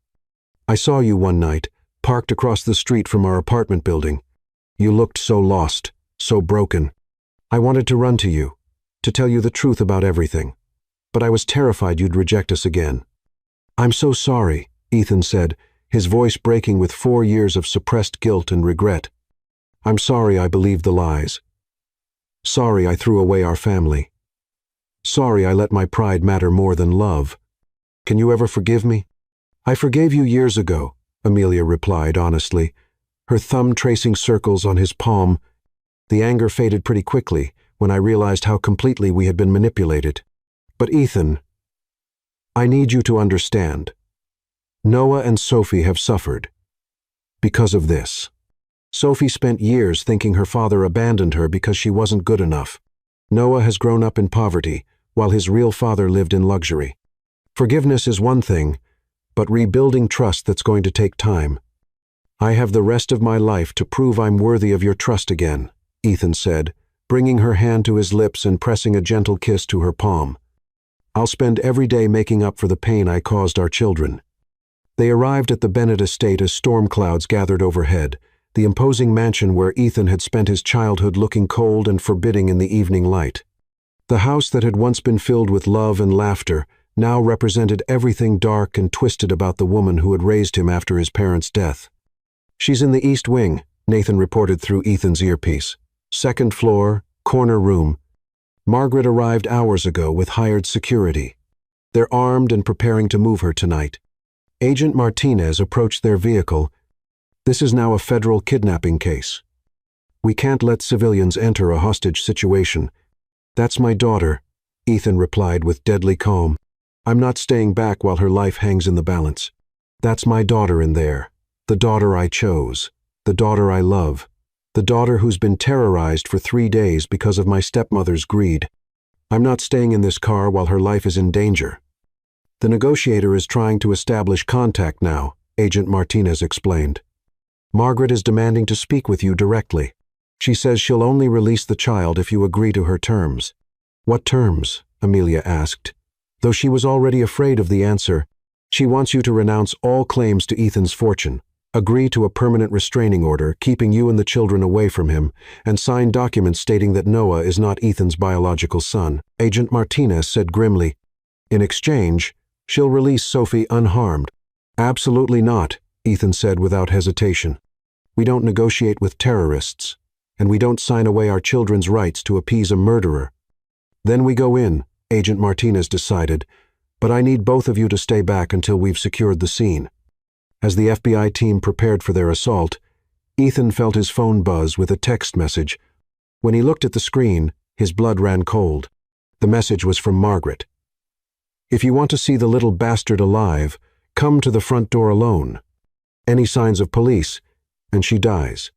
I saw you one night, parked across the street from our apartment building. You looked so lost, so broken. I wanted to run to you, to tell you the truth about everything, but I was terrified you'd reject us again. I'm so sorry, Ethan said, his voice breaking with 4 years of suppressed guilt and regret. I'm sorry I believed the lies. Sorry I threw away our family. Sorry I let my pride matter more than love. Can you ever forgive me? I forgave you years ago, Amelia replied honestly, her thumb tracing circles on his palm. The anger faded pretty quickly when I realized how completely we had been manipulated. But Ethan, I need you to understand. Noah and Sophie have suffered because of this. Sophie spent years thinking her father abandoned her because she wasn't good enough. Noah has grown up in poverty, while his real father lived in luxury. Forgiveness is one thing, but rebuilding trust that's going to take time. I have the rest of my life to prove I'm worthy of your trust again, Ethan said, bringing her hand to his lips and pressing a gentle kiss to her palm. I'll spend every day making up for the pain I caused our children. They arrived at the Bennett estate as storm clouds gathered overhead, the imposing mansion where Ethan had spent his childhood looking cold and forbidding in the evening light. The house that had once been filled with love and laughter now represented everything dark and twisted about the woman who had raised him after his parents' death. She's in the East Wing, Nathan reported through Ethan's earpiece. Second floor, corner room. Margaret arrived hours ago with hired security. They're armed and preparing to move her tonight. Agent Martinez approached their vehicle. This is now a federal kidnapping case. We can't let civilians enter a hostage situation. That's my daughter, Ethan replied with deadly calm. I'm not staying back while her life hangs in the balance. That's my daughter in there. The daughter I chose. The daughter I love. The daughter who's been terrorized for 3 days because of my stepmother's greed. I'm not staying in this car while her life is in danger. The negotiator is trying to establish contact now, Agent Martinez explained. Margaret is demanding to speak with you directly. She says she'll only release the child if you agree to her terms. What terms? Amelia asked. Though she was already afraid of the answer, she wants you to renounce all claims to Ethan's fortune, agree to a permanent restraining order keeping you and the children away from him, and sign documents stating that Noah is not Ethan's biological son. Agent Martinez said grimly. In exchange, she'll release Sophie unharmed. Absolutely not, Ethan said without hesitation. We don't negotiate with terrorists, and we don't sign away our children's rights to appease a murderer. Then we go in, Agent Martinez decided, but I need both of you to stay back until we've secured the scene. As the FBI team prepared for their assault, Ethan felt his phone buzz with a text message. When he looked at the screen, his blood ran cold. The message was from Margaret. If you want to see the little bastard alive, come to the front door alone. Any signs of police, and she dies.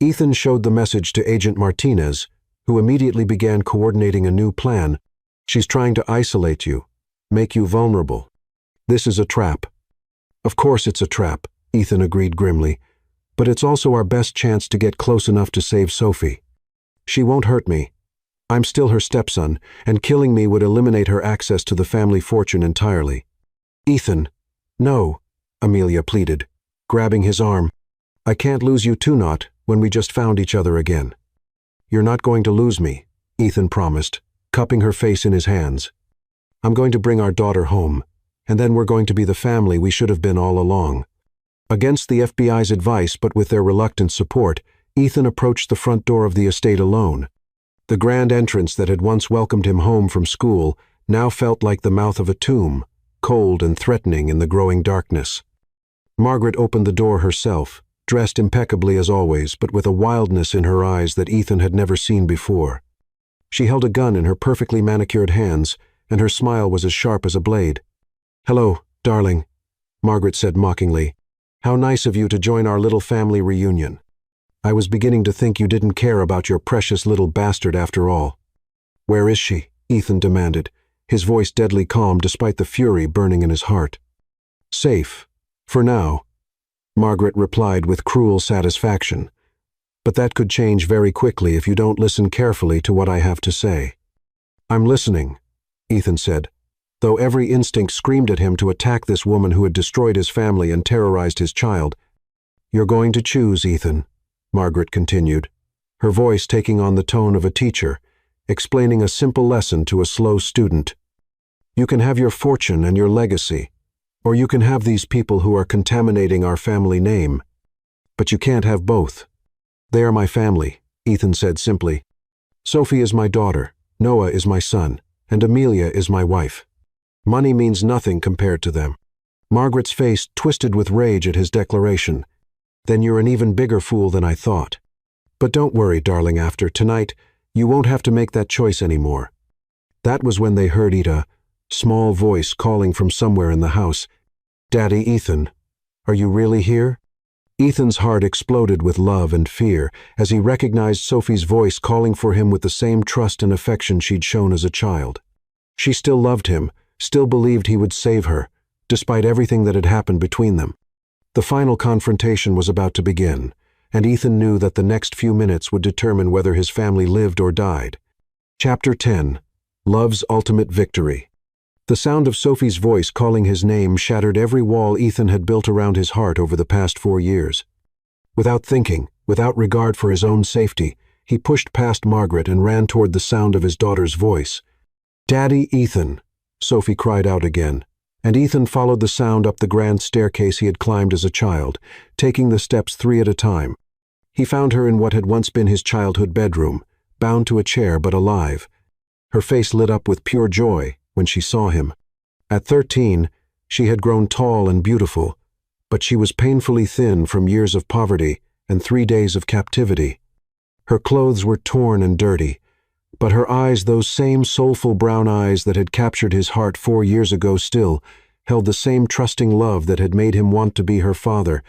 Ethan showed the message to Agent Martinez, who immediately began coordinating a new plan. She's trying to isolate you, make you vulnerable. This is a trap. Of course it's a trap, Ethan agreed grimly, but it's also our best chance to get close enough to save Sophie. She won't hurt me. I'm still her stepson, and killing me would eliminate her access to the family fortune entirely. Ethan, no, Amelia pleaded, grabbing his arm. I can't lose you too, not when we just found each other again. You're not going to lose me, Ethan promised, cupping her face in his hands. I'm going to bring our daughter home, and then we're going to be the family we should have been all along. Against the FBI's advice, but with their reluctant support, Ethan approached the front door of the estate alone. The grand entrance that had once welcomed him home from school now felt like the mouth of a tomb, cold and threatening in the growing darkness. Margaret opened the door herself, dressed impeccably as always, but with a wildness in her eyes that Ethan had never seen before. She held a gun in her perfectly manicured hands, and her smile was as sharp as a blade. Hello, darling, Margaret said mockingly. How nice of you to join our little family reunion. I was beginning to think you didn't care about your precious little bastard after all. Where is she? Ethan demanded, his voice deadly calm despite the fury burning in his heart. Safe, for now, Margaret replied with cruel satisfaction. But that could change very quickly if you don't listen carefully to what I have to say. I'm listening, Ethan said, though every instinct screamed at him to attack this woman who had destroyed his family and terrorized his child. You're going to choose, Ethan, Margaret continued, her voice taking on the tone of a teacher, explaining a simple lesson to a slow student. You can have your fortune and your legacy, or you can have these people who are contaminating our family name. But you can't have both. They are my family, Ethan said simply. Sophie is my daughter, Noah is my son, and Amelia is my wife. Money means nothing compared to them. Margaret's face twisted with rage at his declaration. Then you're an even bigger fool than I thought. But don't worry, darling, after tonight, you won't have to make that choice anymore. That was when they heard Ida, small voice calling from somewhere in the house. Daddy, Ethan, are you really here? Ethan's heart exploded with love and fear as he recognized Sophie's voice calling for him with the same trust and affection she'd shown as a child. She still loved him, still believed he would save her, despite everything that had happened between them. The final confrontation was about to begin, and Ethan knew that the next few minutes would determine whether his family lived or died. Chapter 10. Love's Ultimate Victory. The sound of Sophie's voice calling his name shattered every wall Ethan had built around his heart over the past 4 years. Without thinking, without regard for his own safety, he pushed past Margaret and ran toward the sound of his daughter's voice. "Daddy, Ethan," Sophie cried out again, and Ethan followed the sound up the grand staircase he had climbed as a child, taking the steps 3 at a time. He found her in what had once been his childhood bedroom, bound to a chair but alive. Her face lit up with pure joy when she saw him. At 13, she had grown tall and beautiful, but she was painfully thin from years of poverty and 3 days of captivity. Her clothes were torn and dirty, but her eyes, those same soulful brown eyes that had captured his heart 4 years ago, still held the same trusting love that had made him want to be her father.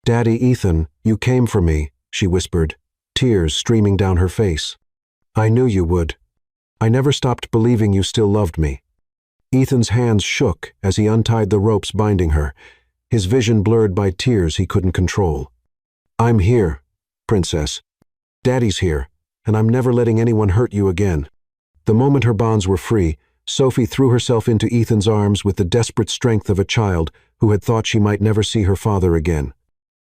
"Daddy, Ethan, you came for me," she whispered, tears streaming down her face. "I knew you would. I never stopped believing you still loved me." Ethan's hands shook as he untied the ropes binding her, his vision blurred by tears he couldn't control. "I'm here, Princess. Daddy's here, and I'm never letting anyone hurt you again." The moment her bonds were free, Sophie threw herself into Ethan's arms with the desperate strength of a child who had thought she might never see her father again.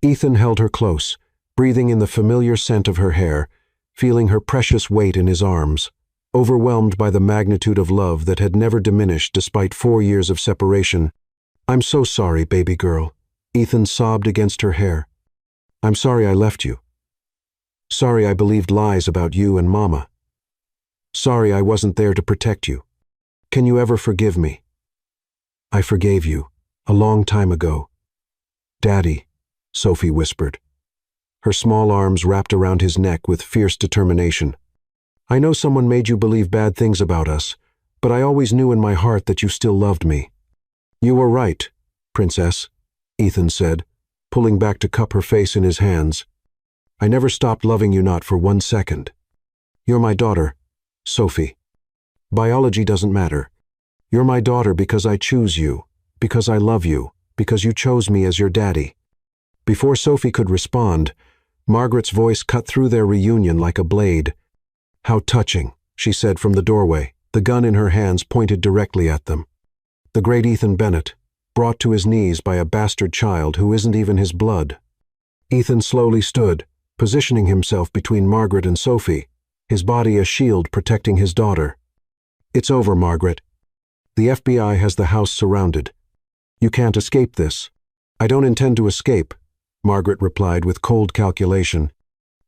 Ethan held her close, breathing in the familiar scent of her hair, feeling her precious weight in his arms, overwhelmed by the magnitude of love that had never diminished despite 4 years of separation. "I'm so sorry, baby girl," Ethan sobbed against her hair. "I'm sorry I left you. Sorry I believed lies about you and Mama. Sorry I wasn't there to protect you. Can you ever forgive me?" "I forgave you, a long time ago." "Daddy," Sophie whispered. Her small arms wrapped around his neck with fierce determination. "I know someone made you believe bad things about us, but I always knew in my heart that you still loved me." "You were right, Princess," Ethan said, pulling back to cup her face in his hands. "I never stopped loving you, not for 1 second. You're my daughter, Sophie. Biology doesn't matter. You're my daughter because I choose you, because I love you, because you chose me as your daddy." Before Sophie could respond, Margaret's voice cut through their reunion like a blade. "How touching," she said from the doorway, the gun in her hands pointed directly at them. The great Ethan Bennett, brought to his knees by a bastard child who isn't even his blood. Ethan slowly stood, positioning himself between Margaret and Sophie, his body a shield protecting his daughter. "It's over, Margaret. The FBI has the house surrounded. You can't escape this." "I don't intend to escape," Margaret replied with cold calculation.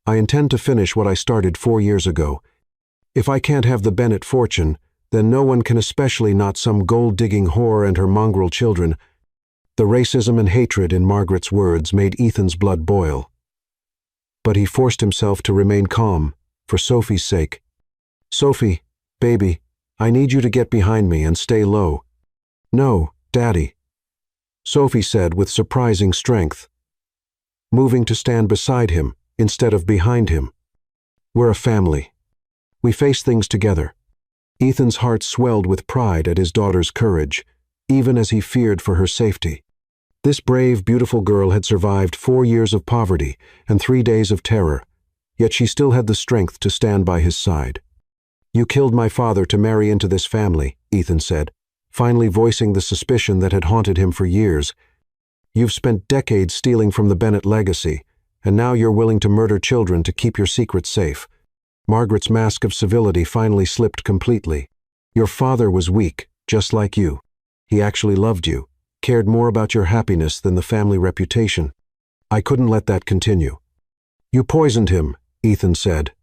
"I intend to finish what I started 4 years ago. If I can't have the Bennett fortune, then no one can, especially not some gold-digging whore and her mongrel children." The racism and hatred in Margaret's words made Ethan's blood boil. But he forced himself to remain calm, for Sophie's sake. "Sophie, baby, I need you to get behind me and stay low." "No, Daddy," Sophie said with surprising strength, moving to stand beside him instead of behind him. "We're a family. We face things together." Ethan's heart swelled with pride at his daughter's courage, even as he feared for her safety. This brave, beautiful girl had survived 4 years of poverty and 3 days of terror, yet she still had the strength to stand by his side. "You killed my father to marry into this family," Ethan said, finally voicing the suspicion that had haunted him for years. "You've spent decades stealing from the Bennett legacy, and now you're willing to murder children to keep your secrets safe." Margaret's mask of civility finally slipped completely. "Your father was weak, just like you. He actually loved you, cared more about your happiness than the family reputation. I couldn't let that continue." "You poisoned him," Ethan said,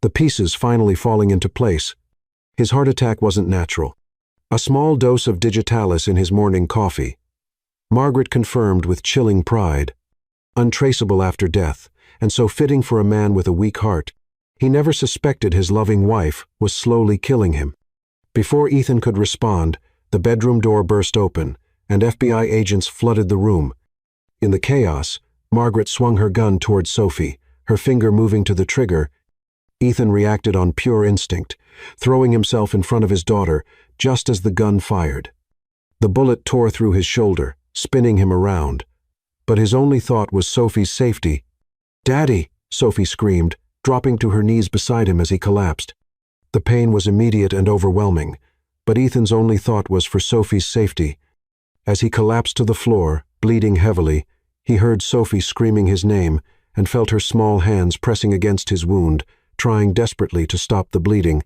the pieces finally falling into place. His heart attack wasn't natural. A small dose of digitalis in his morning coffee. Margaret confirmed with chilling pride. Untraceable after death, and so fitting for a man with a weak heart. He never suspected his loving wife was slowly killing him. Before Ethan could respond, the bedroom door burst open, and FBI agents flooded the room. In the chaos, Margaret swung her gun towards Sophie, her finger moving to the trigger. Ethan reacted on pure instinct, throwing himself in front of his daughter just as the gun fired. The bullet tore through his shoulder, spinning him around. But his only thought was Sophie's safety. "Daddy!" Sophie screamed, dropping to her knees beside him as he collapsed. The pain was immediate and overwhelming, but Ethan's only thought was for Sophie's safety. As he collapsed to the floor, bleeding heavily, he heard Sophie screaming his name and felt her small hands pressing against his wound, trying desperately to stop the bleeding.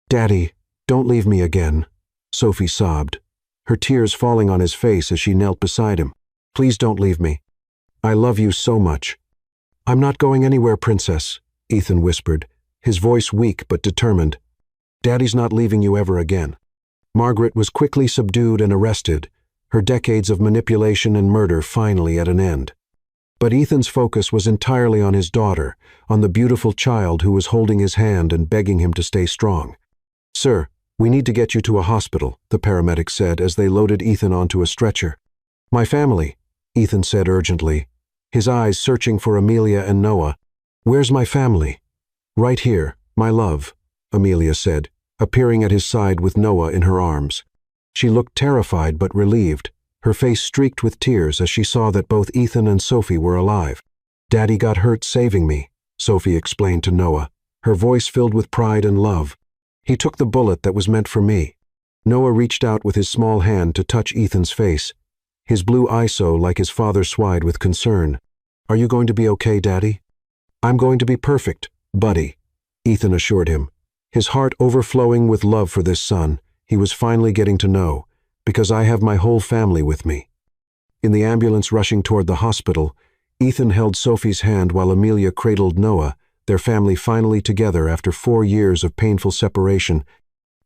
"Daddy, don't leave me again," Sophie sobbed, her tears falling on his face as she knelt beside him. "Please don't leave me. I love you so much." "I'm not going anywhere, Princess," Ethan whispered, his voice weak but determined. "Daddy's not leaving you ever again." Margaret was quickly subdued and arrested, her decades of manipulation and murder finally at an end. But Ethan's focus was entirely on his daughter, on the beautiful child who was holding his hand and begging him to stay strong. "Sir, we need to get you to a hospital," the paramedic said as they loaded Ethan onto a stretcher. "My family," Ethan said urgently, his eyes searching for Amelia and Noah. "Where's my family?" "Right here, my love," Amelia said, appearing at his side with Noah in her arms. She looked terrified but relieved, her face streaked with tears as she saw that both Ethan and Sophie were alive. "Daddy got hurt saving me," Sophie explained to Noah, her voice filled with pride and love. "He took the bullet that was meant for me." Noah reached out with his small hand to touch Ethan's face, his blue eyes so like his father's wide with concern. "Are you going to be okay, Daddy?" "I'm going to be perfect, buddy," Ethan assured him, his heart overflowing with love for this son he was finally getting to know, "because I have my whole family with me." In the ambulance rushing toward the hospital, Ethan held Sophie's hand while Amelia cradled Noah, their family finally together after 4 years of painful separation.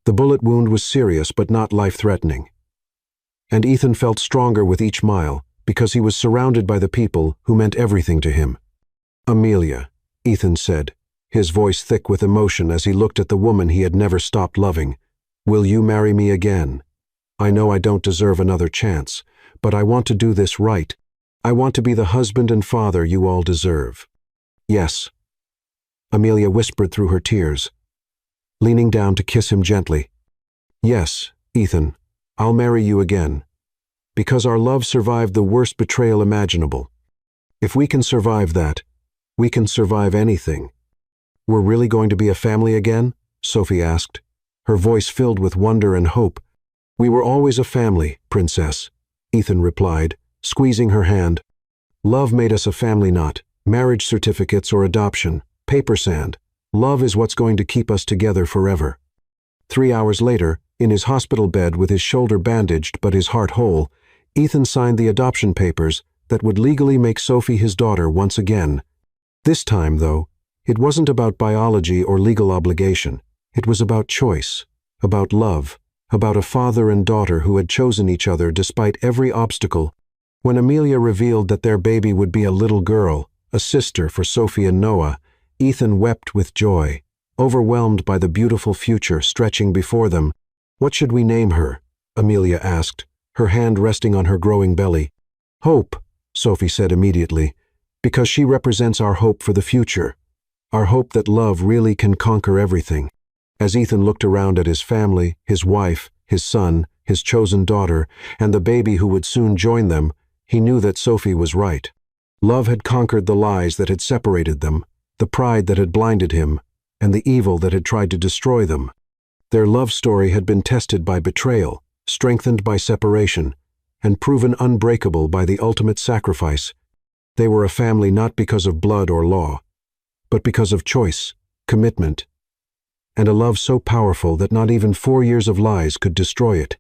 The bullet wound was serious but not life-threatening. And Ethan felt stronger with each mile because he was surrounded by the people who meant everything to him. "Amelia," Ethan said, his voice thick with emotion as he looked at the woman he had never stopped loving, "will you marry me again? I know I don't deserve another chance, but I want to do this right. I want to be the husband and father you all deserve." "Yes," Amelia whispered through her tears, leaning down to kiss him gently. "Yes, Ethan, I'll marry you again, because our love survived the worst betrayal imaginable. If we can survive that, we can survive anything." "We're really going to be a family again?" Sophie asked, her voice filled with wonder and hope. "We were always a family, Princess," Ethan replied, squeezing her hand. "Love made us a family, not marriage certificates or adoption, paper sand. Love is what's going to keep us together forever." 3 hours later, in his hospital bed with his shoulder bandaged but his heart whole, Ethan signed the adoption papers that would legally make Sophie his daughter once again. This time, though, it wasn't about biology or legal obligation. It was about choice, about love, about a father and daughter who had chosen each other despite every obstacle. When Amelia revealed that their baby would be a little girl, a sister for Sophie and Noah, Ethan wept with joy, overwhelmed by the beautiful future stretching before them. "What should we name her?" Amelia asked, her hand resting on her growing belly. "Hope," Sophie said immediately, "because she represents our hope for the future, our hope that love really can conquer everything." As Ethan looked around at his family, his wife, his son, his chosen daughter, and the baby who would soon join them, he knew that Sophie was right. Love had conquered the lies that had separated them, the pride that had blinded him, and the evil that had tried to destroy them. Their love story had been tested by betrayal, strengthened by separation, and proven unbreakable by the ultimate sacrifice. They were a family not because of blood or law, but because of choice, commitment, and a love so powerful that not even 4 years of lies could destroy it.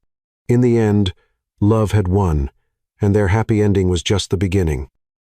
In the end, love had won, and their happy ending was just the beginning.